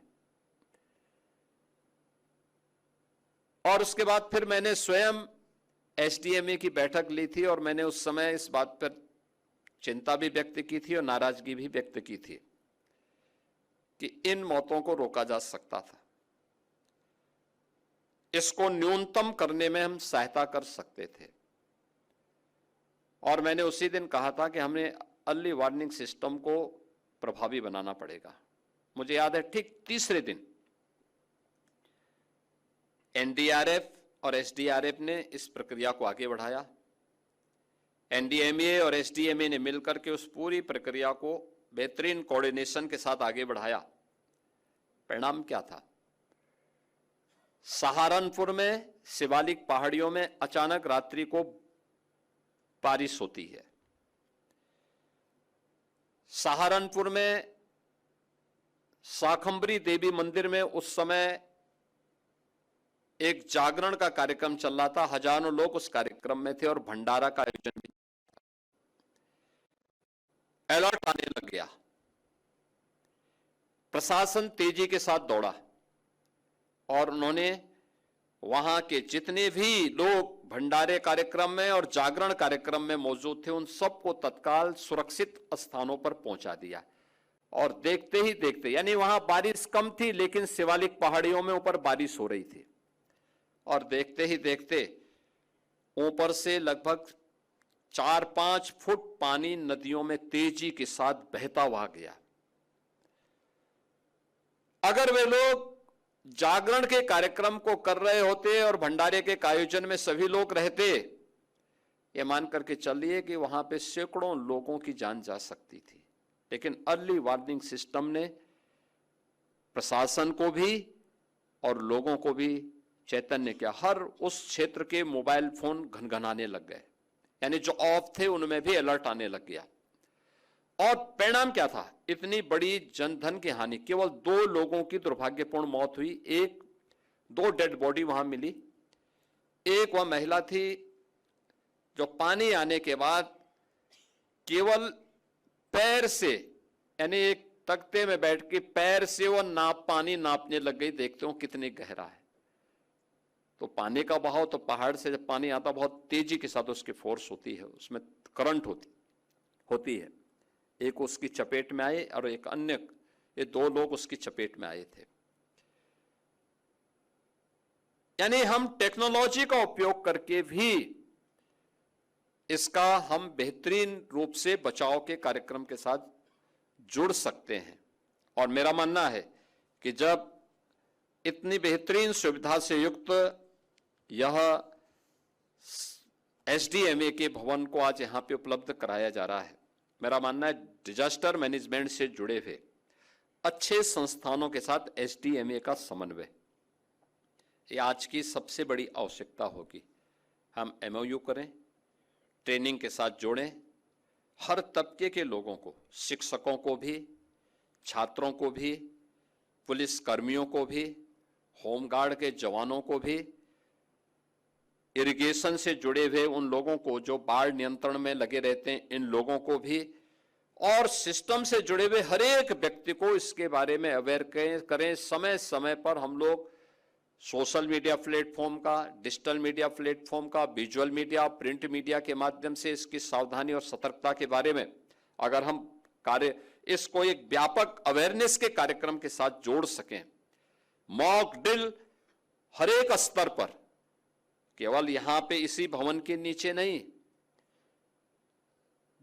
और उसके बाद फिर मैंने स्वयं एसडीएमए की बैठक ली थी और मैंने उस समय इस बात पर चिंता भी व्यक्त की थी और नाराजगी भी व्यक्त की थी कि इन मौतों को रोका जा सकता था, इसको न्यूनतम करने में हम सहायता कर सकते थे। और मैंने उसी दिन कहा था कि हमें अर्ली वार्निंग सिस्टम को प्रभावी बनाना पड़ेगा। मुझे याद है ठीक तीसरे दिन एनडीआरएफ और एसडीआरएफ ने इस प्रक्रिया को आगे बढ़ाया। एनडीएमए और एसडीएमए ने मिलकर के उस पूरी प्रक्रिया को बेहतरीन कोऑर्डिनेशन के साथ आगे बढ़ाया। परिणाम क्या था? सहारनपुर में शिवालिक पहाड़ियों में अचानक रात्रि को बारिश होती है। सहारनपुर में शाकंभरी देवी मंदिर में उस समय एक जागरण का कार्यक्रम चल रहा था। हजारों लोग उस कार्यक्रम में थे और भंडारा का आयोजन भी। अलर्ट आने लग गया। प्रशासन तेजी के साथ दौड़ा और उन्होंने वहां के जितने भी लोग भंडारे कार्यक्रम में और जागरण कार्यक्रम में मौजूद थे उन सबको तत्काल सुरक्षित स्थानों पर पहुंचा दिया। और देखते ही देखते, यानी वहां बारिश कम थी लेकिन शिवालिक पहाड़ियों में ऊपर बारिश हो रही थी, और देखते ही देखते ऊपर से लगभग 4-5 फुट पानी नदियों में तेजी के साथ बहता हुआ गया। अगर वे लोग जागरण के कार्यक्रम को कर रहे होते और भंडारे के आयोजन में सभी लोग रहते, ये मान करके चलिए कि वहां पे सैकड़ों लोगों की जान जा सकती थी। लेकिन अर्ली वार्निंग सिस्टम ने प्रशासन को भी और लोगों को भी चैतन्य किया। हर उस क्षेत्र के मोबाइल फोन घनघनाने लग गए, यानी जो ऑफ थे उनमें भी अलर्ट आने लग गया। और परिणाम क्या था? इतनी बड़ी जनधन की हानि, केवल 2 लोगों की दुर्भाग्यपूर्ण मौत हुई। 2 डेड बॉडी वहां मिली। एक वह महिला थी जो पानी आने के बाद केवल पैर से, यानी एक तख्ते में बैठ के पैर से वो पानी नापने लग गई। देखते हो कितनी गहरा है। तो पानी का बहाव, तो पहाड़ से जब पानी आता बहुत तेजी के साथ उसकी फोर्स होती है, उसमें करंट होती है। एक उसकी चपेट में आए और एक अन्य, ये 2 लोग उसकी चपेट में आए थे। यानी हम टेक्नोलॉजी का उपयोग करके भी इसका हम बेहतरीन रूप से बचाव के कार्यक्रम के साथ जुड़ सकते हैं। और मेरा मानना है कि जब इतनी बेहतरीन सुविधा से युक्त यह एसडीएमए के भवन को आज यहां पे उपलब्ध कराया जा रहा है, मेरा मानना है डिजास्टर मैनेजमेंट से जुड़े हुए अच्छे संस्थानों के साथ एसडीएमए का समन्वय, ये आज की सबसे बड़ी आवश्यकता होगी। हम एमओयू करें, ट्रेनिंग के साथ जोड़ें, हर तबके के लोगों को, शिक्षकों को भी, छात्रों को भी, पुलिस कर्मियों को भी, होमगार्ड के जवानों को भी, इरिगेशन से जुड़े हुए उन लोगों को जो बाढ़ नियंत्रण में लगे रहते हैं, इन लोगों को भी, और सिस्टम से जुड़े हुए हर एक व्यक्ति को इसके बारे में अवेयर करें। समय समय पर हम लोग सोशल मीडिया प्लेटफॉर्म का, डिजिटल मीडिया प्लेटफॉर्म का, विजुअल मीडिया, प्रिंट मीडिया के माध्यम से इसकी सावधानी और सतर्कता के बारे में अगर हम इसको एक व्यापक अवेयरनेस के कार्यक्रम के साथ जोड़ सकें, मॉक ड्रिल हर एक स्तर पर, केवल यहां पे इसी भवन के नीचे नहीं,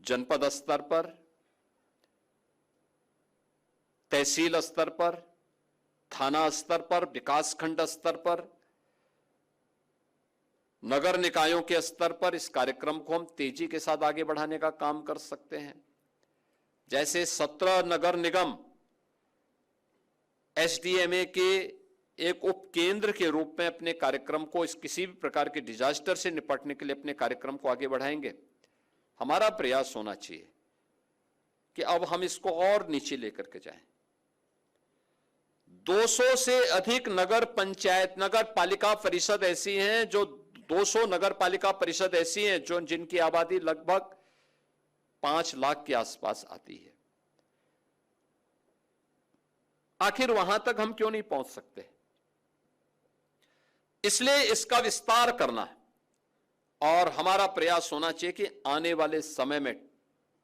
जनपद स्तर पर, तहसील स्तर पर, थाना स्तर पर, विकासखंड स्तर पर, नगर निकायों के स्तर पर इस कार्यक्रम को हम तेजी के साथ आगे बढ़ाने का काम कर सकते हैं। जैसे 17 नगर निगम एसडीएमए के एक उप केंद्र के रूप में अपने कार्यक्रम को, इस किसी भी प्रकार के डिजास्टर से निपटने के लिए अपने कार्यक्रम को आगे बढ़ाएंगे। हमारा प्रयास होना चाहिए कि अब हम इसको और नीचे लेकर के जाएं। 200 से अधिक नगर पंचायत, नगर पालिका परिषद ऐसी हैं जो 200 नगर पालिका परिषद ऐसी हैं जो जिनकी आबादी लगभग 5 लाख के आसपास आती है। आखिर वहां तक हम क्यों नहीं पहुंच सकते? इसलिए इसका विस्तार करना है और हमारा प्रयास होना चाहिए कि आने वाले समय में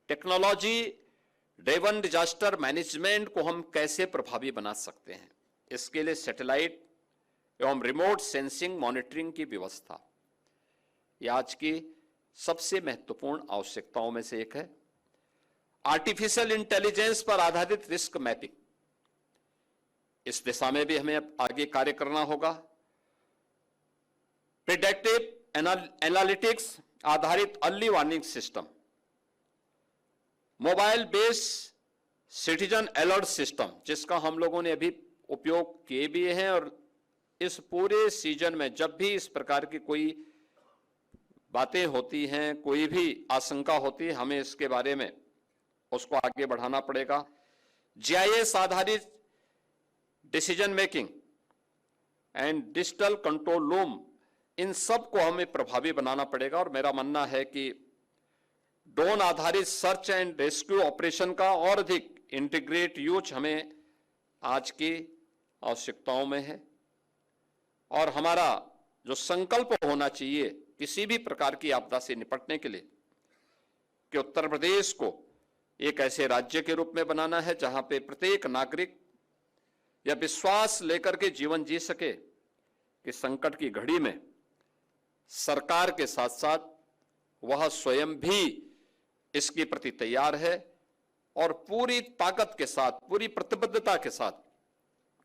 टेक्नोलॉजी ड्रिवन डिजास्टर मैनेजमेंट को हम कैसे प्रभावी बना सकते हैं। इसके लिए सैटेलाइट एवं रिमोट सेंसिंग मॉनिटरिंग की व्यवस्था, यह आज की सबसे महत्वपूर्ण आवश्यकताओं में से एक है। आर्टिफिशियल इंटेलिजेंस पर आधारित रिस्क मैपिंग, इस दिशा में भी हमें आगे कार्य करना होगा। प्रिडिक्टिव एनालिटिक्स आधारित early warning system, mobile based citizen alert system, जिसका हम लोगों ने अभी उपयोग किए भी हैं, और इस पूरे सीजन में जब भी इस प्रकार की कोई बातें होती हैं, कोई भी आशंका होती है, हमें इसके बारे में उसको आगे बढ़ाना पड़ेगा। जीआईएस आधारित decision making and digital control room, इन सब को हमें प्रभावी बनाना पड़ेगा। और मेरा मानना है कि ड्रोन आधारित सर्च एंड रेस्क्यू ऑपरेशन का और अधिक इंटीग्रेट यूज हमें आज की आवश्यकताओं में है। और हमारा जो संकल्प होना चाहिए किसी भी प्रकार की आपदा से निपटने के लिए, कि उत्तर प्रदेश को एक ऐसे राज्य के रूप में बनाना है जहां पे प्रत्येक नागरिक यह विश्वास लेकर के जीवन जी सके कि संकट की घड़ी में सरकार के साथ साथ वह स्वयं भी इसके प्रति तैयार है और पूरी ताकत के साथ, पूरी प्रतिबद्धता के साथ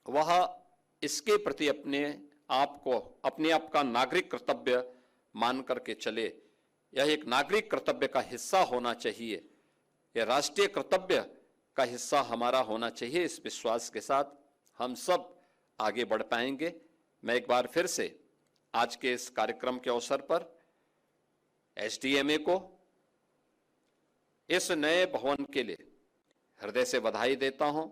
वह इसके प्रति अपने आप का नागरिक कर्तव्य मान करके चले। यह एक नागरिक कर्तव्य का हिस्सा होना चाहिए, यह राष्ट्रीय कर्तव्य का हिस्सा हमारा होना चाहिए। इस विश्वास के साथ हम सब आगे बढ़ पाएंगे। मैं एक बार फिर से आज के इस कार्यक्रम के अवसर पर एसडीएमए को इस नए भवन के लिए हृदय से बधाई देता हूं।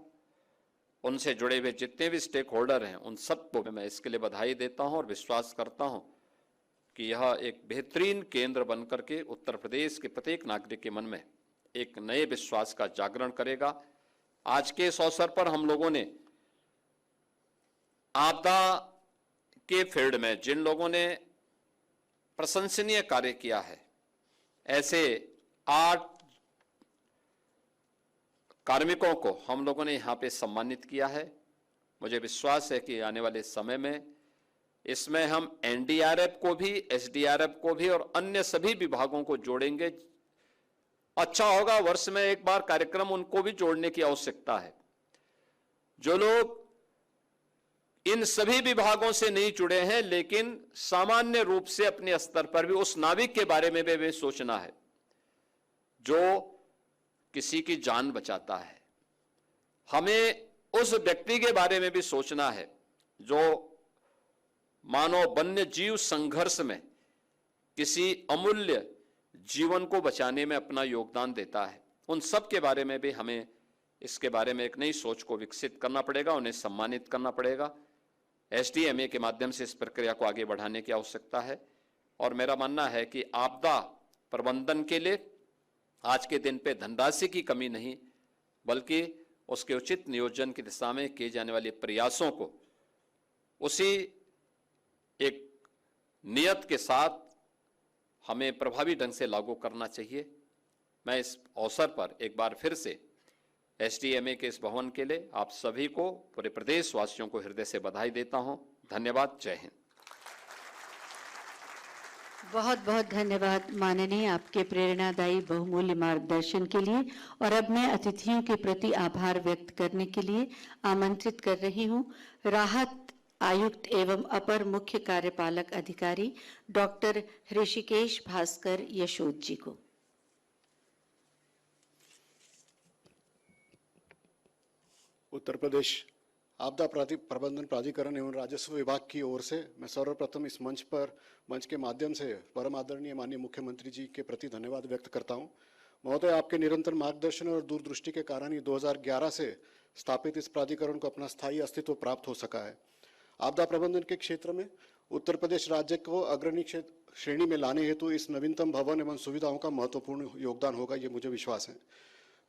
उनसे जुड़े हुए जितने भी स्टेक होल्डर हैं उन सबको मैं इसके लिए बधाई देता हूं और विश्वास करता हूं कि यह एक बेहतरीन केंद्र बनकर के उत्तर प्रदेश के प्रत्येक नागरिक के मन में एक नए विश्वास का जागरण करेगा। आज के इस अवसर पर हम लोगों ने आपदा के फील्ड में जिन लोगों ने प्रशंसनीय कार्य किया है, ऐसे 8 कार्मिकों को हम लोगों ने यहाँ पे सम्मानित किया है। मुझे विश्वास है कि आने वाले समय में इसमें हम एनडीआरएफ को भी, एसडीआरएफ को भी और अन्य सभी विभागों को जोड़ेंगे। अच्छा होगा वर्ष में एक बार कार्यक्रम उनको भी जोड़ने की आवश्यकता है। जो लोग इन सभी विभागों से नहीं जुड़े हैं लेकिन सामान्य रूप से अपने स्तर पर भी उस नाविक के बारे में भी सोचना है जो किसी की जान बचाता है। हमें उस व्यक्ति के बारे में भी सोचना है जो मानव वन्य जीव संघर्ष में किसी अमूल्य जीवन को बचाने में अपना योगदान देता है। उन सब के बारे में भी हमें इसके बारे में एक नई सोच को विकसित करना पड़ेगा, उन्हें सम्मानित करना पड़ेगा। एसडीएमए के माध्यम से इस प्रक्रिया को आगे बढ़ाने की आवश्यकता है। और मेरा मानना है कि आपदा प्रबंधन के लिए आज के दिन पे धनराशि की कमी नहीं, बल्कि उसके उचित नियोजन की दिशा में किए जाने वाले प्रयासों को उसी एक नियत के साथ हमें प्रभावी ढंग से लागू करना चाहिए। मैं इस अवसर पर एक बार फिर से एसडीएमए के इस भवन के लिए आप सभी को, पूरे प्रदेश वासियों को हृदय से बधाई देता हूं। धन्यवाद। जय हिंद। बहुत बहुत धन्यवाद माननीय, आपके प्रेरणादायी बहुमूल्य मार्गदर्शन के लिए। और अब मैं अतिथियों के प्रति आभार व्यक्त करने के लिए आमंत्रित कर रही हूं राहत आयुक्त एवं अपर मुख्य कार्यपालक अधिकारी डॉक्टर ऋषिकेश भास्कर यशोद जी को। उत्तर प्रदेश आपदा प्रबंधन प्राधिकरण एवं राजस्व विभाग की ओर से मैं सर्वप्रथम इस मंच के माध्यम से परम आदरणीय माननीय मुख्यमंत्री जी के प्रति धन्यवाद व्यक्त करता हूं। महोदय, आपके निरंतर मार्गदर्शन और दूरदृष्टि के कारण ही 2011 से स्थापित इस प्राधिकरण को अपना स्थायी अस्तित्व प्राप्त हो सका है। आपदा प्रबंधन के क्षेत्र में उत्तर प्रदेश राज्य को अग्रणी श्रेणी में लाने हेतु इस नवीनतम भवन एवं सुविधाओं का महत्वपूर्ण योगदान होगा, ये मुझे विश्वास है।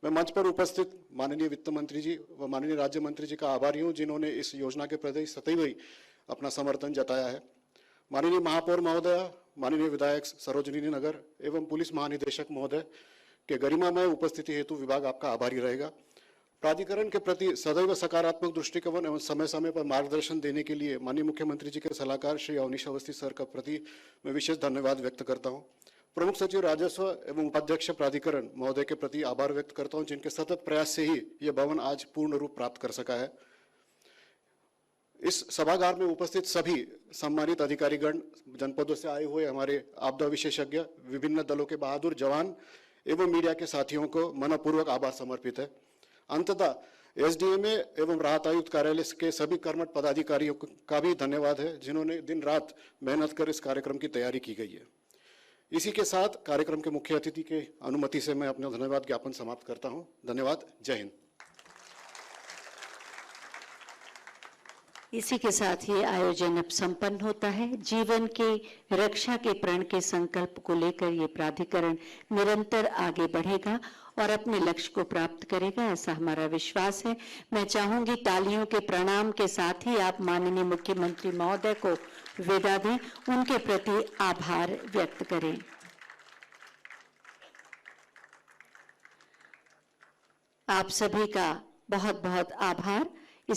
मैं मंच पर उपस्थित माननीय वित्त मंत्री जी व माननीय राज्य मंत्री जी का आभारी हूं, जिन्होंने इस योजना के प्रति सदैव ही अपना समर्थन जताया है। माननीय महापौर महोदय, माननीय विधायक सरोजनी नगर एवं पुलिस महानिदेशक महोदय के गरिमामय उपस्थिति हेतु विभाग आपका आभारी रहेगा। प्राधिकरण के प्रति सदैव सकारात्मक दृष्टिकोण एवं समय समय पर मार्गदर्शन देने के लिए माननीय मुख्यमंत्री जी के सलाहकार श्री अवनीश अवस्थी सर का प्रति मैं विशेष धन्यवाद व्यक्त करता हूं। प्रमुख सचिव राजस्व एवं उपाध्यक्ष प्राधिकरण महोदय के प्रति आभार व्यक्त करता हूं, जिनके सतत प्रयास से ही यह भवन आज पूर्ण रूप प्राप्त कर सका है। इस सभागार में उपस्थित सभी सम्मानित अधिकारीगण, जनपदों से आए हुए हमारे आपदा विशेषज्ञ, विभिन्न दलों के बहादुर जवान एवं मीडिया के साथियों को मनपूर्वक आभार समर्पित है। अंततः एसडीएमए एवं राहत आयुक्त कार्यालय के सभी कर्मठ पदाधिकारियों का भी धन्यवाद है, जिन्होंने दिन रात मेहनत कर इस कार्यक्रम की तैयारी की गई है। इसी के साथ कार्यक्रम के मुख्य अतिथि के अनुमति से मैं अपना धन्यवाद ज्ञापन समाप्त करता हूं। धन्यवाद। जय हिंद। इसी के साथ ये आयोजन अब संपन्न होता है। जीवन की रक्षा के प्रण के संकल्प को लेकर ये प्राधिकरण निरंतर आगे बढ़ेगा और अपने लक्ष्य को प्राप्त करेगा, ऐसा हमारा विश्वास है। मैं चाहूंगी तालियों के प्रणाम के साथ ही आप माननीय मुख्यमंत्री महोदय को विदा दें, उनके प्रति आभार व्यक्त करें। आप सभी का बहुत बहुत आभार।